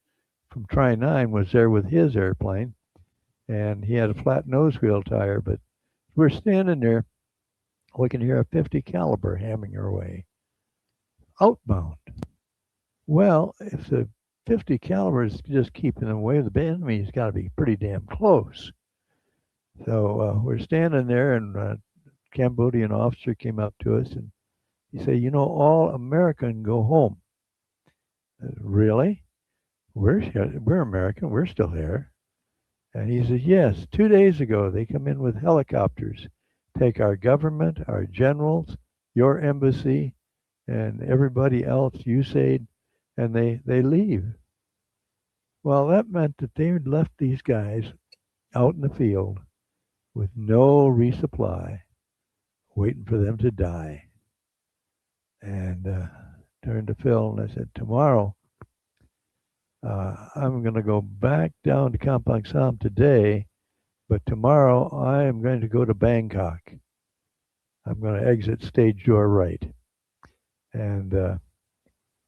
from Tri 9 was there with his airplane, and he had a flat nose wheel tire. But we're standing there, we can hear a 50 caliber hammering our way outbound. Well, if the 50 caliber is just keeping them away, the enemy's got to be pretty damn close. So we're standing there, and a Cambodian officer came up to us, and he said, "You know, all America can go home." Really? We're American. We're still here. And he says, yes, 2 days ago, they come in with helicopters, take our government, our generals, your embassy, and everybody else, USAID, and they leave. Well, that meant that they had left these guys out in the field with no resupply, waiting for them to die. And turned to Phil and I said, tomorrow, I'm going to go back down to Kampong Sam today, but tomorrow I am going to go to Bangkok. I'm going to exit stage door right. And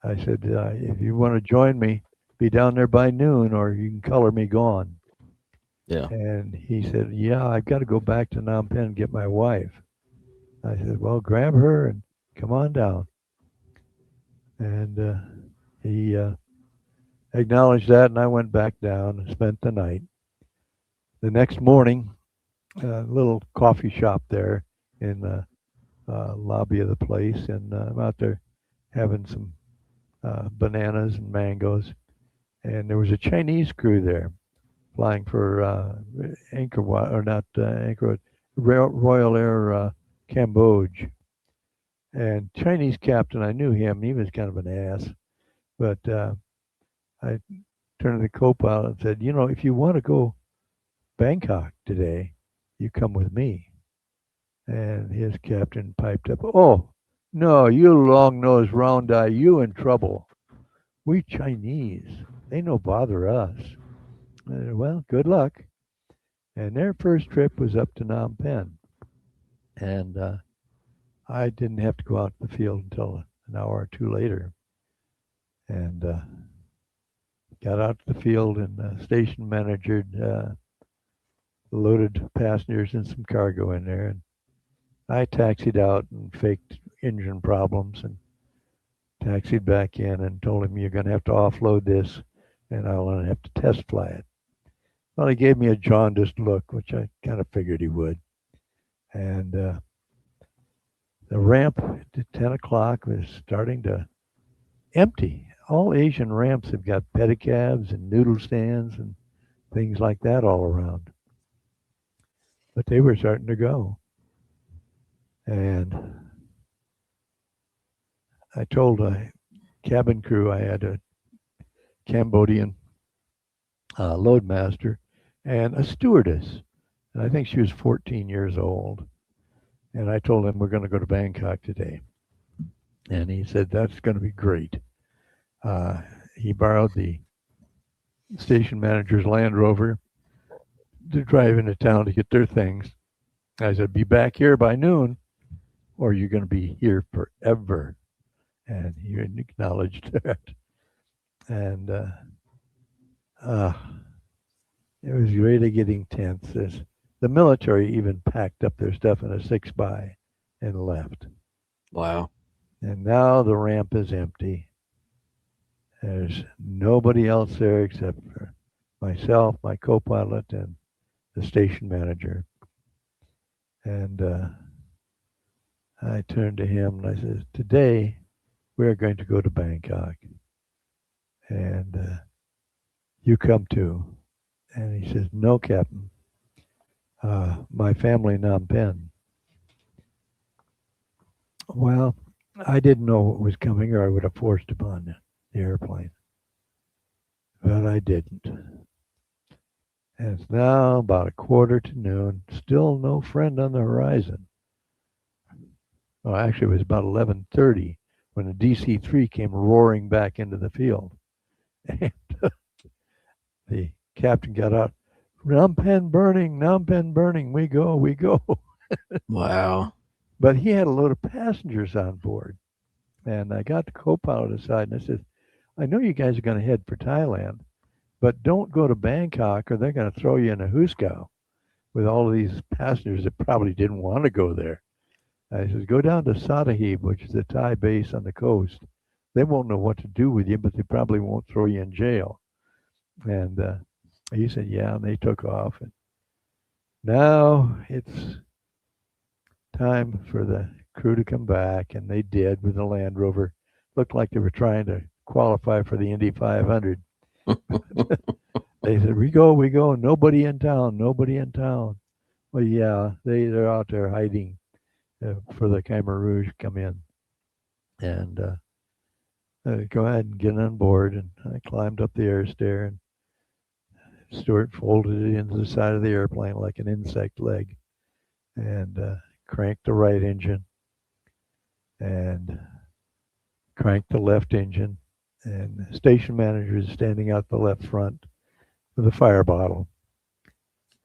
I said, if you want to join me, be down there by noon or you can color me gone. Yeah. And he said, yeah, I've got to go back to Phnom Penh and get my wife. I said, well, grab her and come on down. And he acknowledged that, and I went back down and spent the night. The next morning, a little coffee shop there in the lobby of the place, and I'm out there having some bananas and mangoes, and there was a Chinese crew there, flying for Angkor Wat, or not Angkor Wat, Royal Air Cambodia. And Chinese captain, I knew him. He was kind of an ass. But I turned to the co-pilot and said, you know, if you want to go Bangkok today, you come with me. And his captain piped up, oh, no, you long-nosed round eye, you in trouble. We Chinese, they no bother us. Well, good luck. And their first trip was up to Phnom Penh. And I didn't have to go out to the field until an hour or two later. And got out to the field, and the station manager loaded passengers and some cargo in there. And I taxied out and faked engine problems and taxied back in and told him, you're going to have to offload this and I'll have to test fly it. Well, he gave me a jaundiced look, which I kind of figured he would. And the ramp at 10 o'clock was starting to empty. All Asian ramps have got pedicabs and noodle stands and things like that all around. But they were starting to go. And I told a cabin crew I had a Cambodian loadmaster and a stewardess. And I think she was 14 years old. And I told him we're going to go to Bangkok today. And he said, that's going to be great. He borrowed the station manager's Land Rover to drive into town to get their things. I said, be back here by noon or you're going to be here forever. And he acknowledged that. And it was really getting tense. The military even packed up their stuff in a 6x and left. Wow. And now the ramp is empty. There's nobody else there except for myself, my co-pilot, and the station manager. And I turned to him and I said, today we're going to go to Bangkok. And you come too. And he says, no, Captain. My family in Phnom Penh. Well, I didn't know what was coming, or I would have forced upon the airplane. But I didn't. And it's now about a quarter to noon. Still no friend on the horizon. Well, actually, it was about 11:30 when the DC-3 came roaring back into the field. And the captain got out. Phnom Penh burning, we go, we go. Wow. But he had a load of passengers on board. And I got the co-pilot aside and I said, I know you guys are going to head for Thailand, but don't go to Bangkok or they're going to throw you in a hoosegow with all of these passengers that probably didn't want to go there. I said, go down to Satahib, which is a Thai base on the coast. They won't know what to do with you, but they probably won't throw you in jail. And he said, yeah, and they took off. And now it's time for the crew to come back, and they did with the Land Rover. Looked like they were trying to qualify for the Indy 500. They said, we go, nobody in town. Well, yeah, they're out there hiding for the Khmer Rouge come in. And go ahead and get on board. And I climbed up the air stair, and Stuart folded it into the side of the airplane like an insect leg and cranked the right engine and cranked the left engine. And the station manager is standing out the left front with a fire bottle.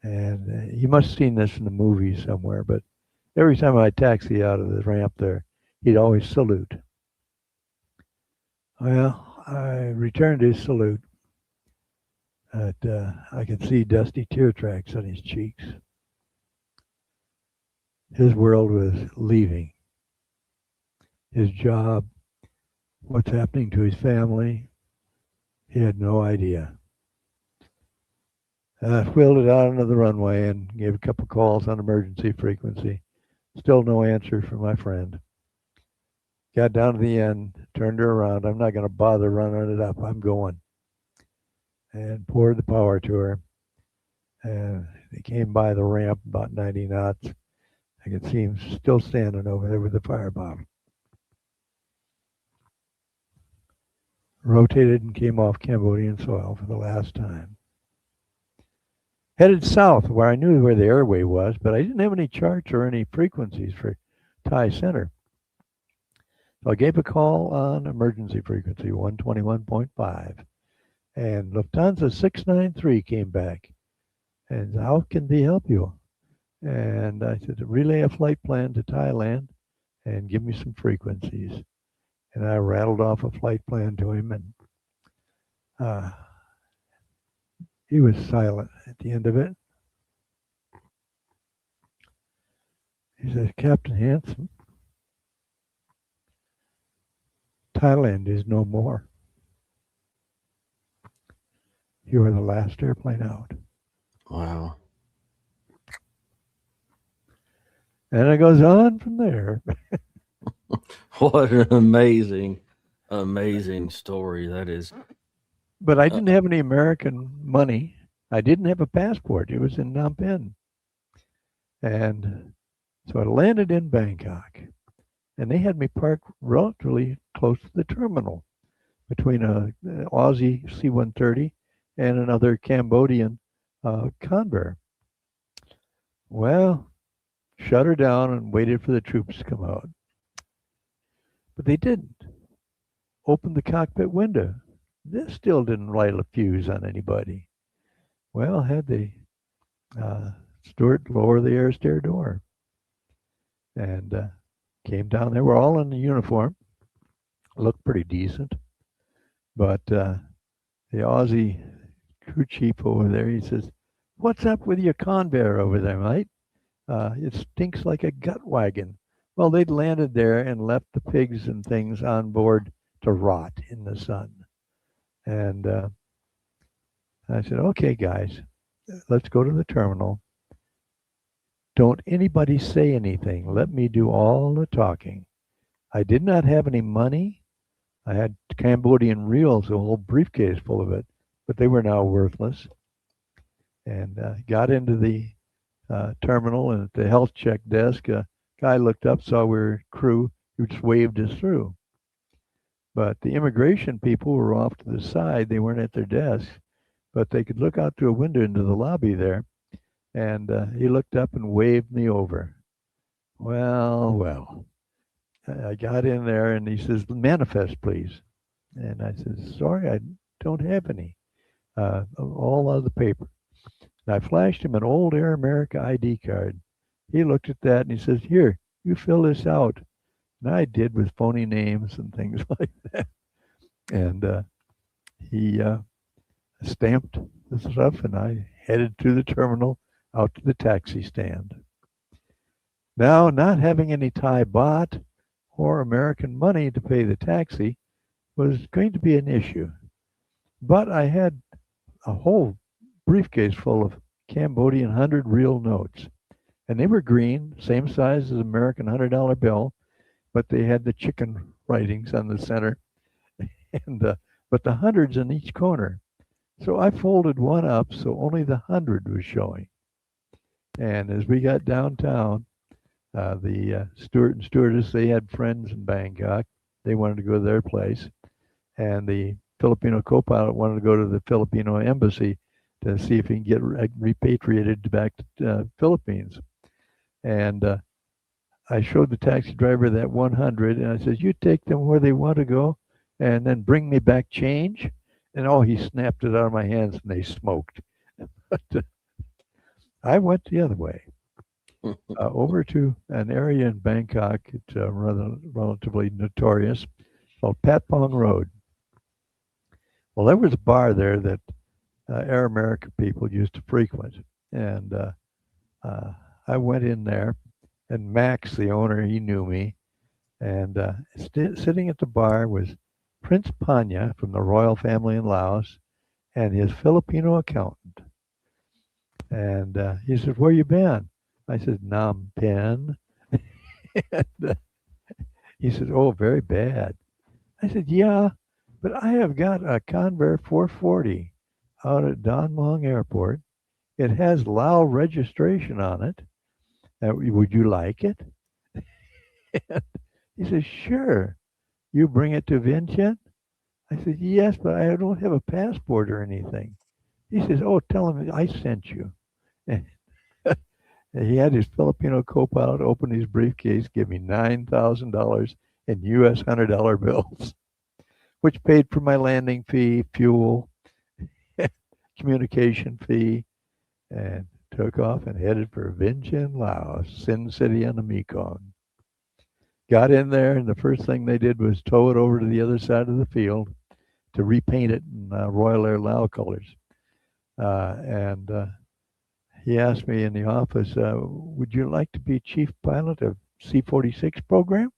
And you must have seen this in the movie somewhere, but every time I taxi out of the ramp there, he'd always salute. Well, I returned his salute, but I could see dusty tear tracks on his cheeks. His world was leaving. His job, what's happening to his family, he had no idea. Wheeled it out onto the runway and gave a couple calls on emergency frequency. Still no answer from my friend. Got down to the end, turned her around. I'm not going to bother running it up. I'm going. And poured the power to her. And they came by the ramp about 90 knots. I could see him still standing over there with the firebomb. Rotated and came off Cambodian soil for the last time. Headed south, where I knew where the airway was, but I didn't have any charts or any frequencies for Thai Center. So I gave a call on emergency frequency 121.5, and Lufthansa 693 came back. And how can they help you? And I said, relay a flight plan to Thailand and give me some frequencies. And I rattled off a flight plan to him, and uh, he was silent at the end of it. He says, Captain Hansen, Thailand is no more. You are the last airplane out. Wow. And it goes on from there. What an amazing, amazing story that is. But I didn't have any American money. I didn't have a passport. It was in Phnom Penh. And so I landed in Bangkok. And they had me parked relatively close to the terminal between a Aussie C-130 and another Cambodian Convair. Well, shut her down and waited for the troops to come out. But they didn't. Opened the cockpit window. This still didn't light a fuse on anybody. Well, had the steward lower the air stair door. And came down. They were all in the uniform. Looked pretty decent. But the Aussie crew chief over there, he says, "What's up with your Convair over there, mate? It stinks like a gut wagon." Well, they'd landed there and left the pigs and things on board to rot in the sun. And I said, okay, guys, let's go to the terminal. Don't anybody say anything. Let me do all the talking. I did not have any money. I had Cambodian reals, a whole briefcase full of it, but they were now worthless. And got into the terminal, and at the health check desk, a guy looked up, saw we were crew, who just waved us through. But the immigration people were off to the side. They weren't at their desks, but they could look out through a window into the lobby there. And he looked up and waved me over. Well. I got in there, and he says, manifest, please. And I said, sorry, I don't have any. All of the paper. And I flashed him an old Air America ID card. He looked at that, and he says, here, you fill this out. And I did, with phony names and things like that. And he stamped the stuff, and I headed to the terminal, out to the taxi stand. Now, not having any Thai baht or American money to pay the taxi was going to be an issue. But I had a whole briefcase full of Cambodian 100 real notes. And they were green, same size as American $100 bill, but they had the chicken writings on the center, and but the hundreds in each corner. So I folded one up so only the 100 was showing. And as we got downtown, the steward and stewardess, they had friends in Bangkok. They wanted to go to their place. And the Filipino co-pilot wanted to go to the Filipino embassy to see if he can get repatriated back to Philippines. And I showed the taxi driver that 100, and I said, you take them where they want to go, and then bring me back change. And oh, he snapped it out of my hands, and they smoked. But I went the other way. Over to an area in Bangkok. It's relatively notorious, called Patpong Road. Well, there was a bar there that Air America people used to frequent, and I went in there, and Max, the owner, he knew me, and sitting at the bar was Prince Panya from the royal family in Laos and his Filipino accountant. And he said, where you been? I said, Phnom Penh. And he said, oh, very bad. I said, yeah, but I have got a Convair 440 out at Don Mueang Airport, It has Lao registration on it. Would you like it? He says, sure. You bring it to Vientiane? I said, yes, but I don't have a passport or anything. He says, oh, tell him I sent you. And he had his Filipino co-pilot open his briefcase, give me $9,000 in U.S. $100 bills, which paid for my landing fee, fuel, communication fee, and took off and headed for Vientiane, Laos, Sin City on the Mekong. Got in there, and the first thing they did was tow it over to the other side of the field to repaint it in Royal Air Lao colors. And he asked me in the office, would you like to be chief pilot of C-46 program?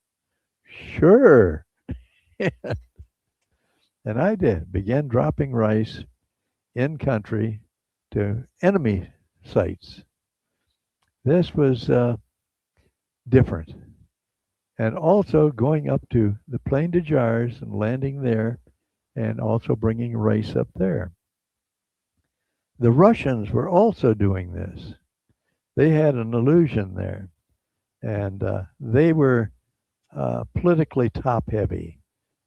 Sure. And I did. Began dropping rice in country to enemy sites. This was different. And also going up to the Plain de Jars and landing there, and also bringing rice up there. The Russians were also doing this. They had an illusion there, and they were politically top heavy.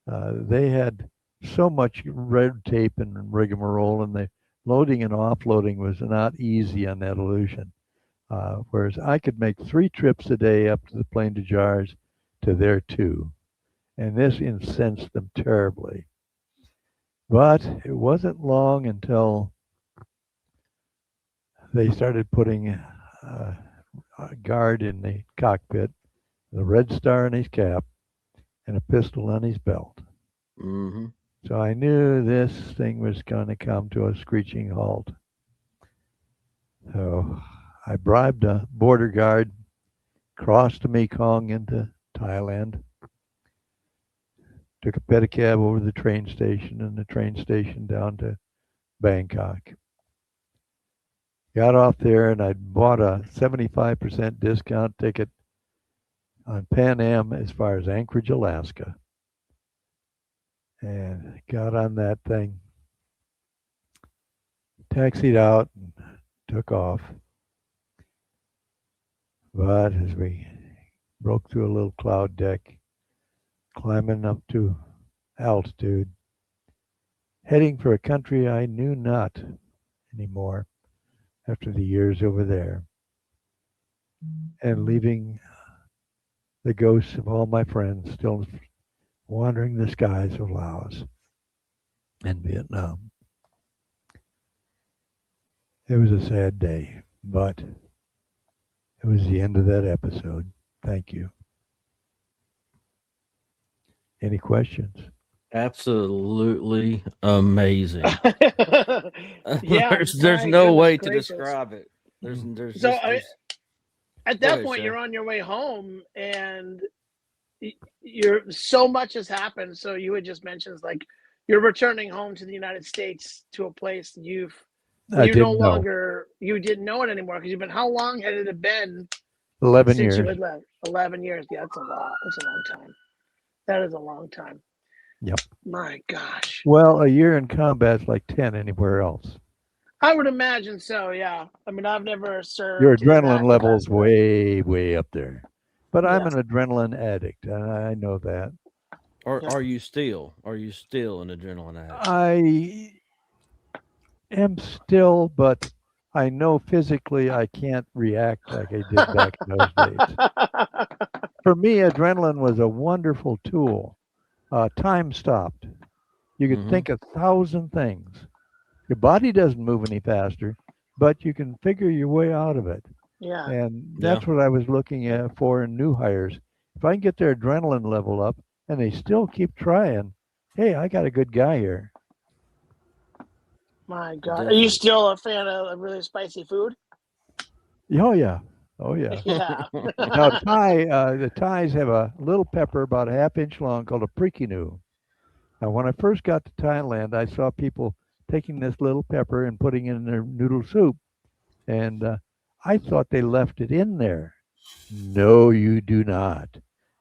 They had so much red tape and rigmarole, and the loading and offloading was not easy on that illusion. Whereas I could make 3 trips a day up to the Plain de Jars to their 2. And this incensed them terribly. But it wasn't long until they started putting a guard in the cockpit, the red star in his cap, and a pistol on his belt. Mm-hmm. So I knew this thing was going to come to a screeching halt. So I bribed a border guard, crossed the Mekong into Thailand, took a pedicab over the train station and the train station down to Bangkok. Got off there, and I'd bought a 75% discount ticket on Pan Am as far as Anchorage, Alaska. And got on that thing, taxied out, and took off. But as we broke through a little cloud deck, climbing up to altitude, heading for a country I knew not anymore after the years over there, and leaving the ghosts of all my friends still wandering the skies of Laos and Vietnam. It was a sad day, but it was the end of that episode. Thank you. Any questions? Absolutely amazing. Yeah, there's my no way goodness to gracious. describe it. There's So just there's, at go that ahead, point, Shay. you're on your way home, and you're so much has happened. So you had just mentioned like you're returning home to the United States to a place I you no didn't know. longer you didn't know it anymore because you've been how long had it been 11 since you years. had left? 11 years. Yeah, that's a lot. That's a long time. That is a long time. Yep. My gosh. Well, a year in combat's like 10 anywhere else. I would imagine so. Yeah. I mean, I've never served Your in that adrenaline level's capacity. way, way up there. But I'm Yeah. an adrenaline addict, and I know that. Or Yeah. are you still? Are you still an adrenaline addict? I am still, but I know physically I can't react like I did back in those days. For me, adrenaline was a wonderful tool. Time stopped. You could Mm-hmm. think 1,000 things. Your body doesn't move any faster, but you can figure your way out of it. Yeah. And Yeah. that's what I was looking at for in new hires. If I can get their adrenaline level up and they still keep trying, hey, I got a good guy here. My God. Are you Definitely. still a fan of really spicy food? Oh yeah, oh yeah. Yeah. Now the Thais have a little pepper about a half-inch long called a prikinu. Now when I first got to Thailand, I saw people taking this little pepper and putting it in their noodle soup, and I thought they left it in there. No, you do not.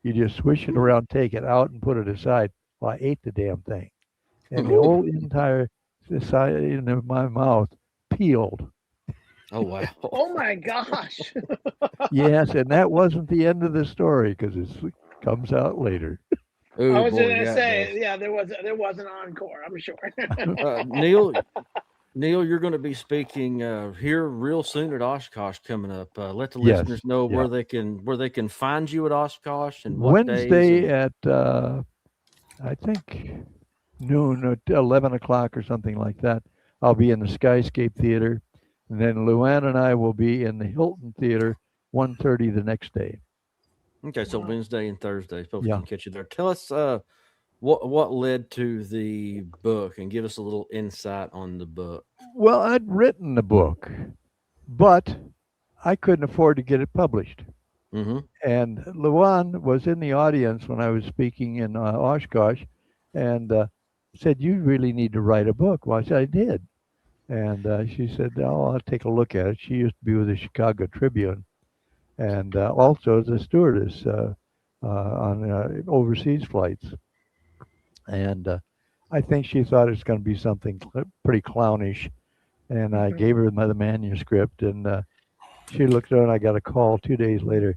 You just swish it around, take it out, and put it aside. Well, I ate the damn thing, and the Ooh. whole entire side in my mouth peeled. Oh wow. Oh my gosh. Yes, and that wasn't the end of the story because it comes out later. I Oh was just boy, gonna yeah, it say, does. yeah, there was an encore, I'm sure. Neal, you're going to be speaking here real soon at Oshkosh coming up. Let the Yes, listeners know yeah. where they can find you at Oshkosh and what days Wednesday and at I think noon or 11 o'clock or something like that. I'll be in the Skyscape Theater, and then Luann and I will be in the Hilton Theater 1:30 the next day. okay, so Wow. Wednesday and Thursday, folks Yeah. can catch you there. Tell us what led to the book and give us a little insight on the book. Well, I'd written the book, but I couldn't afford to get it published. Mm-hmm. And Luan was in the audience when I was speaking in Oshkosh, and said, "You really need to write a book." Well, I said, "I did." And she said, "Oh, I'll take a look at it." She used to be with the Chicago Tribune, and also as a stewardess on overseas flights. And I think she thought it was going to be something pretty clownish. And I Mhm. gave her the manuscript, and she looked at it. And I got a call 2 days later.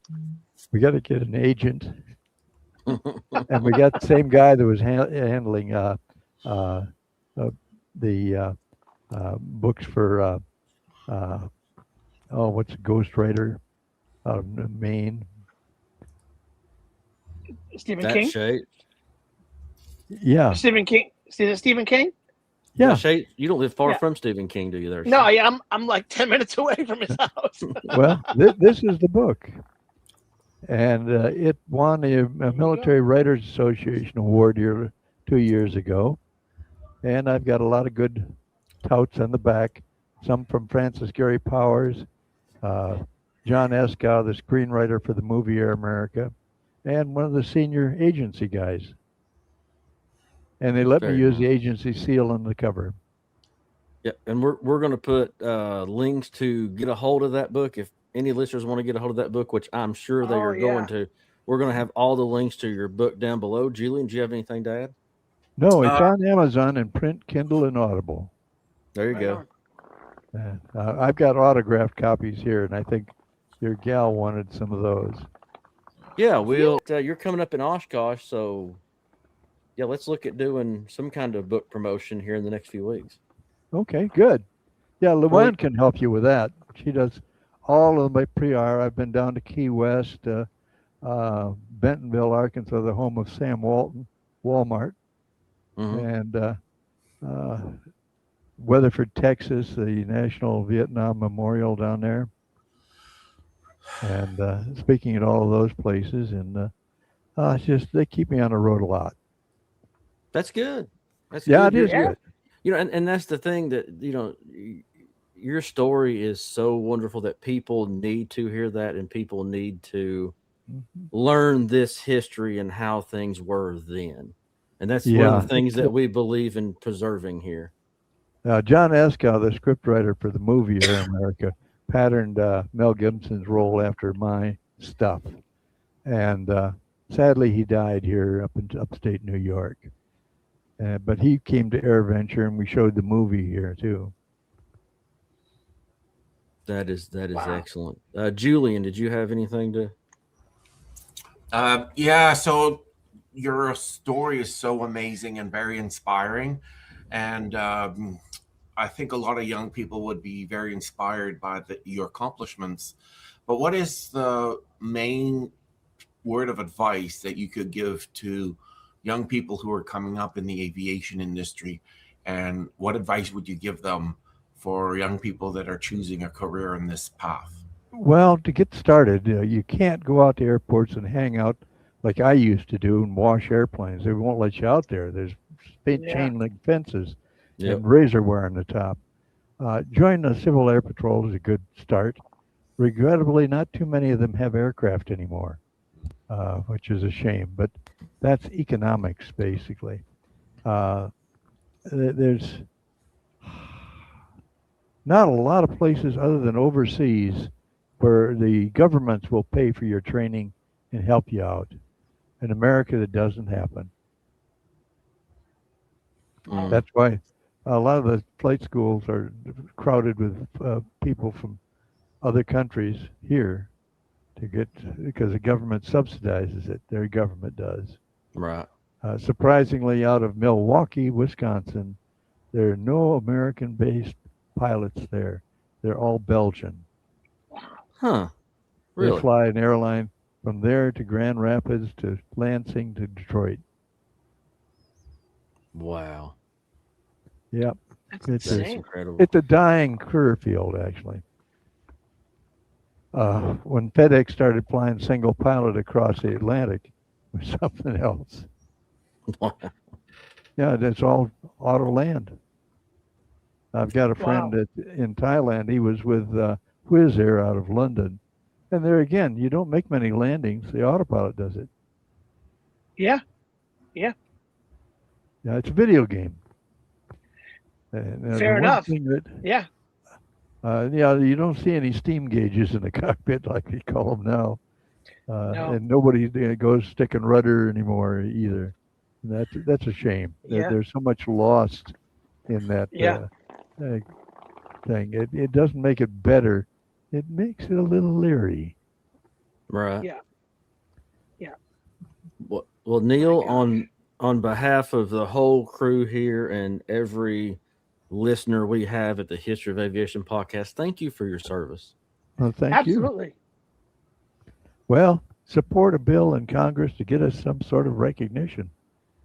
We got to get an agent, and we got the same guy that was handling uh, the books for uh, what's a ghostwriter out of Maine? Stephen That King? shape. Yeah, Stephen King? Stephen King? That yeah. shape. You don't live far Yeah. from Stephen King, do you there, No, sir? yeah, I'm like 10 minutes away from his house. Well, this is the book, and it won the Military Writers Association award 2 years ago. And I've got a lot of good touts on the back. Some from Francis Gary Powers, uh, John Eskow, the screenwriter for the movie Air America, and one of the senior agency guys. And they let me Very use nice. the agency seal on the cover. Yeah, and we're going to put links to get a hold of that book if any listeners want to get a hold of that book, which I'm sure they Oh are going yeah. to. We're going to have all the links to your book down below. Julian, do you have anything to add? No, it's Uh, on Amazon in print, Kindle, and Audible. There you Right go. on. And I've got autographed copies here, and I think your gal wanted some of those. Yeah, you're coming up in Oshkosh, so yeah, let's look at doing some kind of book promotion here in the next few weeks. Okay, good. Yeah, Well, Luann can help you with that. She does all of my pre-R. I've been down to Key West, Bentonville, Arkansas, the home of Sam Walton, Walmart, mhm. and uh, Weatherford, Texas, the National Vietnam Memorial down there. And speaking at all of those places, and it's just they keep me on the road a lot. That's good. That's Yeah, good. it is Yeah. good. And that's the thing that your story is so wonderful that people need to hear that, and people need to Mhm. learn this history and how things were then. And that's one of the Yeah, things that we believe in preserving here. John Eskow, the scriptwriter for the movie Air America, patterned Mel Gibson's role after my stuff, and sadly he died here up in upstate New York. But he came to AirVenture, and we showed the movie here too. That is Wow. excellent. Julian, did you have anything to? yeah, so your story is so amazing and very inspiring. And I think a lot of young people would be very inspired by your accomplishments. But what is the main word of advice that you could give to young people who are coming up in the aviation industry? And what advice would you give them for young people that are choosing a career in this path? Well, to get started, you can't go out to airports and hang out like I used to do and wash airplanes. They won't let you out there. There's Yeah. chain link fences Yep. and razor wire on the top. Join the Civil Air Patrol is a good start. Regrettably, not too many of them have aircraft anymore, which is a shame. But that's economics, basically. There's not a lot of places other than overseas where the governments will pay for your training and help you out. In America, that doesn't happen. Mm. That's why a lot of the flight schools are crowded with people from other countries here to get, because the government subsidizes it. Their government does. Right. Surprisingly, out of Milwaukee, Wisconsin, there are no American-based pilots there. They're all Belgian. Huh. They Really? fly an airline from there to Grand Rapids to Lansing to Detroit. Wow. Yep. That's It's That is insane. incredible. It's a dying career field, actually. When FedEx started flying single pilot across the Atlantic, it was something else. Wow. Yeah, that's all auto land. I've got a friend Wow. in Thailand. He was with Wizz Air out of London. And there again, you don't make many landings. The autopilot does it. Yeah. Yeah, it's a video game. And, Fair the one enough. thing that, Yeah. yeah, you don't see any steam gauges in the cockpit like they call them now. No. And nobody goes stick and rudder anymore either. And that's a shame. Yeah. There's so much lost in that Yeah. thing. It doesn't make it better. It makes it a little leery. Right. Yeah. Yeah. Well, Neil, gosh. on behalf of the whole crew here and every listener we have at the History of Aviation podcast, thank you for your service. Well, thank you. Absolutely. Well, support a bill in Congress to get us some sort of recognition.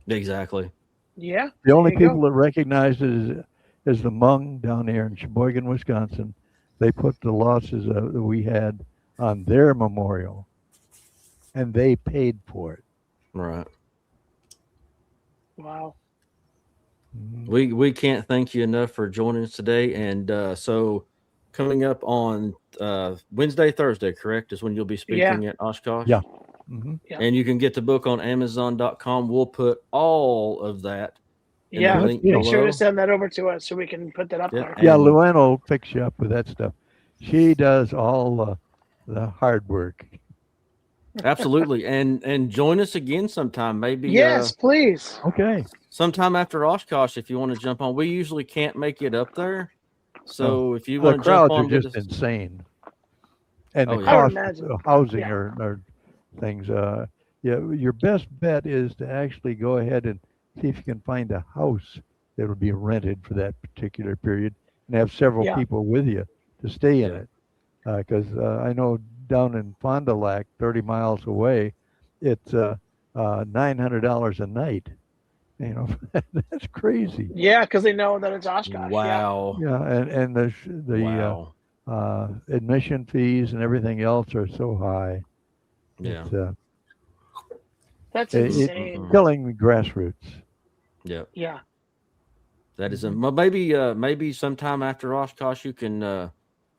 Exactly. Yeah. The only There you go. people that recognize it is the Hmong down there in Sheboygan, Wisconsin. They put the losses that we had on their memorial, and they paid for it. Right. Wow. We can't thank you enough for joining us today. And so coming up on Wednesday, Thursday, correct, is when you'll be speaking at Oshkosh? Yeah. Mm-hmm. Yeah. And you can get the book on Amazon.com. We'll put all of that in Yeah. the link Make below. sure to send that over to us so we can put that up Yeah. there. Yeah, And- Luann will fix you up with that stuff. She does all the hard work. Absolutely. And join us again sometime. Maybe Yes, please. Okay. sometime after Oshkosh if you want to jump on. We usually can't make it up there. So if you The want to crowds jump on, are get just us, insane. And Oh, the yeah. I would cost imagine. of housing Yeah. are things. Yeah, your best bet is to actually go ahead and see if you can find a house that will be rented for that particular period and have several Yeah. people with you to stay in Yeah. it. Because I know down in Fond du Lac, 30 miles away, it's $900 a night. You know, that's crazy. Yeah, because they know that it's Oshkosh. wow. Yeah, and the Wow. admission fees and everything else are so high. Yeah. It's That's It- insane. Mhm. killing the grassroots. Yeah. Yeah. That is well, maybe sometime after Oshkosh you can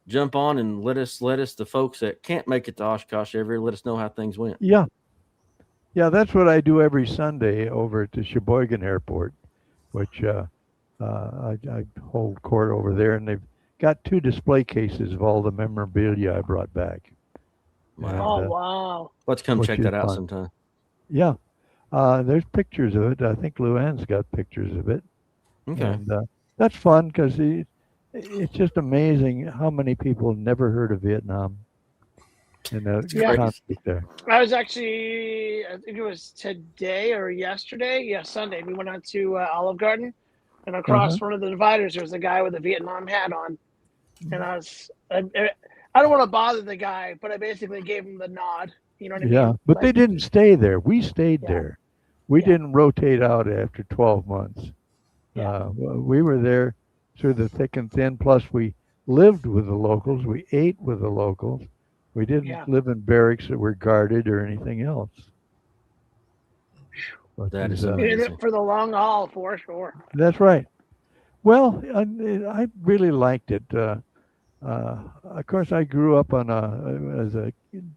jump on and let us the folks that can't make it to Oshkosh every year, let us know how things went. Yeah. Yeah, that's what I do every Sunday over at the Sheboygan Airport, which I hold court over there, and they've got 2 display cases of all the memorabilia I brought back. Wow. And, Oh, wow. Let's come which check is that out fun. sometime. Yeah, there's pictures of it. I think Luann's got pictures of it. Okay. And that's fun because it's just amazing how many people never heard of Vietnam and the Yeah. conflict there. I was actually, I think it was today or yesterday. Yeah, Sunday. We went out to Olive Garden, and across one of the dividers, there was a guy with a Vietnam hat on. And I don't want to bother the guy, but I basically gave him the nod. You know what I mean? Yeah, but Like, they didn't stay there. We stayed Yeah. there. We Yeah. didn't rotate out after 12 months. Yeah. We were there through the thick and thin. Plus, we lived with the locals. We ate with the locals. We didn't Yeah. live in barracks that were guarded or anything else. Which That is is, in amazing. it for the long haul, for sure. That's right. Well, I really liked it. Of course, I grew up as a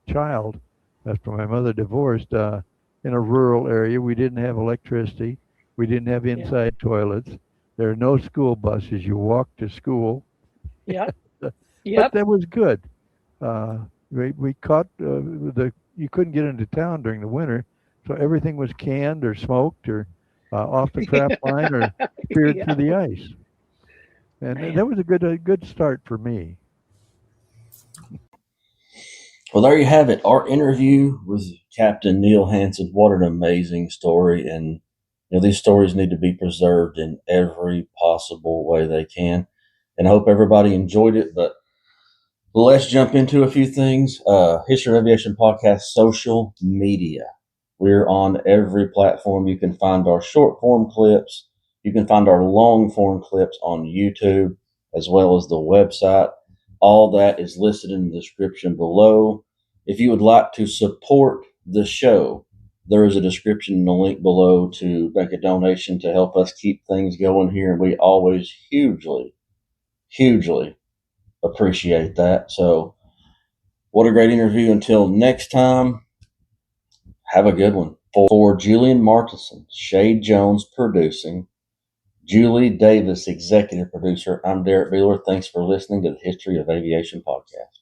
child after my mother divorced in a rural area. We didn't have electricity. We didn't have inside toilets. There are no school buses. You walked to school. Yep. But Yep. that was good. We caught you couldn't get into town during the winter, so everything was canned or smoked or off the trap line or speared Yeah. through the ice. And Man. that was a good start for me. Well, there you have it. Our interview with Captain Neal Hansen. What an amazing story. And, these stories need to be preserved in every possible way they can. And I hope everybody enjoyed it. But let's jump into a few things. History of Aviation Podcast social media. We're on every platform. You can find our short form clips. You can find our long form clips on YouTube as well as the website. All that is listed in the description below. If you would like to support the show, there is a description and a link below to make a donation to help us keep things going here. And we always hugely, hugely appreciate that. So, what a great interview. Until next time, have a good one. For Julian Martinson, Shade Jones producing, Julie Davis, executive producer, I'm Derek Beeler. Thanks for listening to the History of Aviation podcast.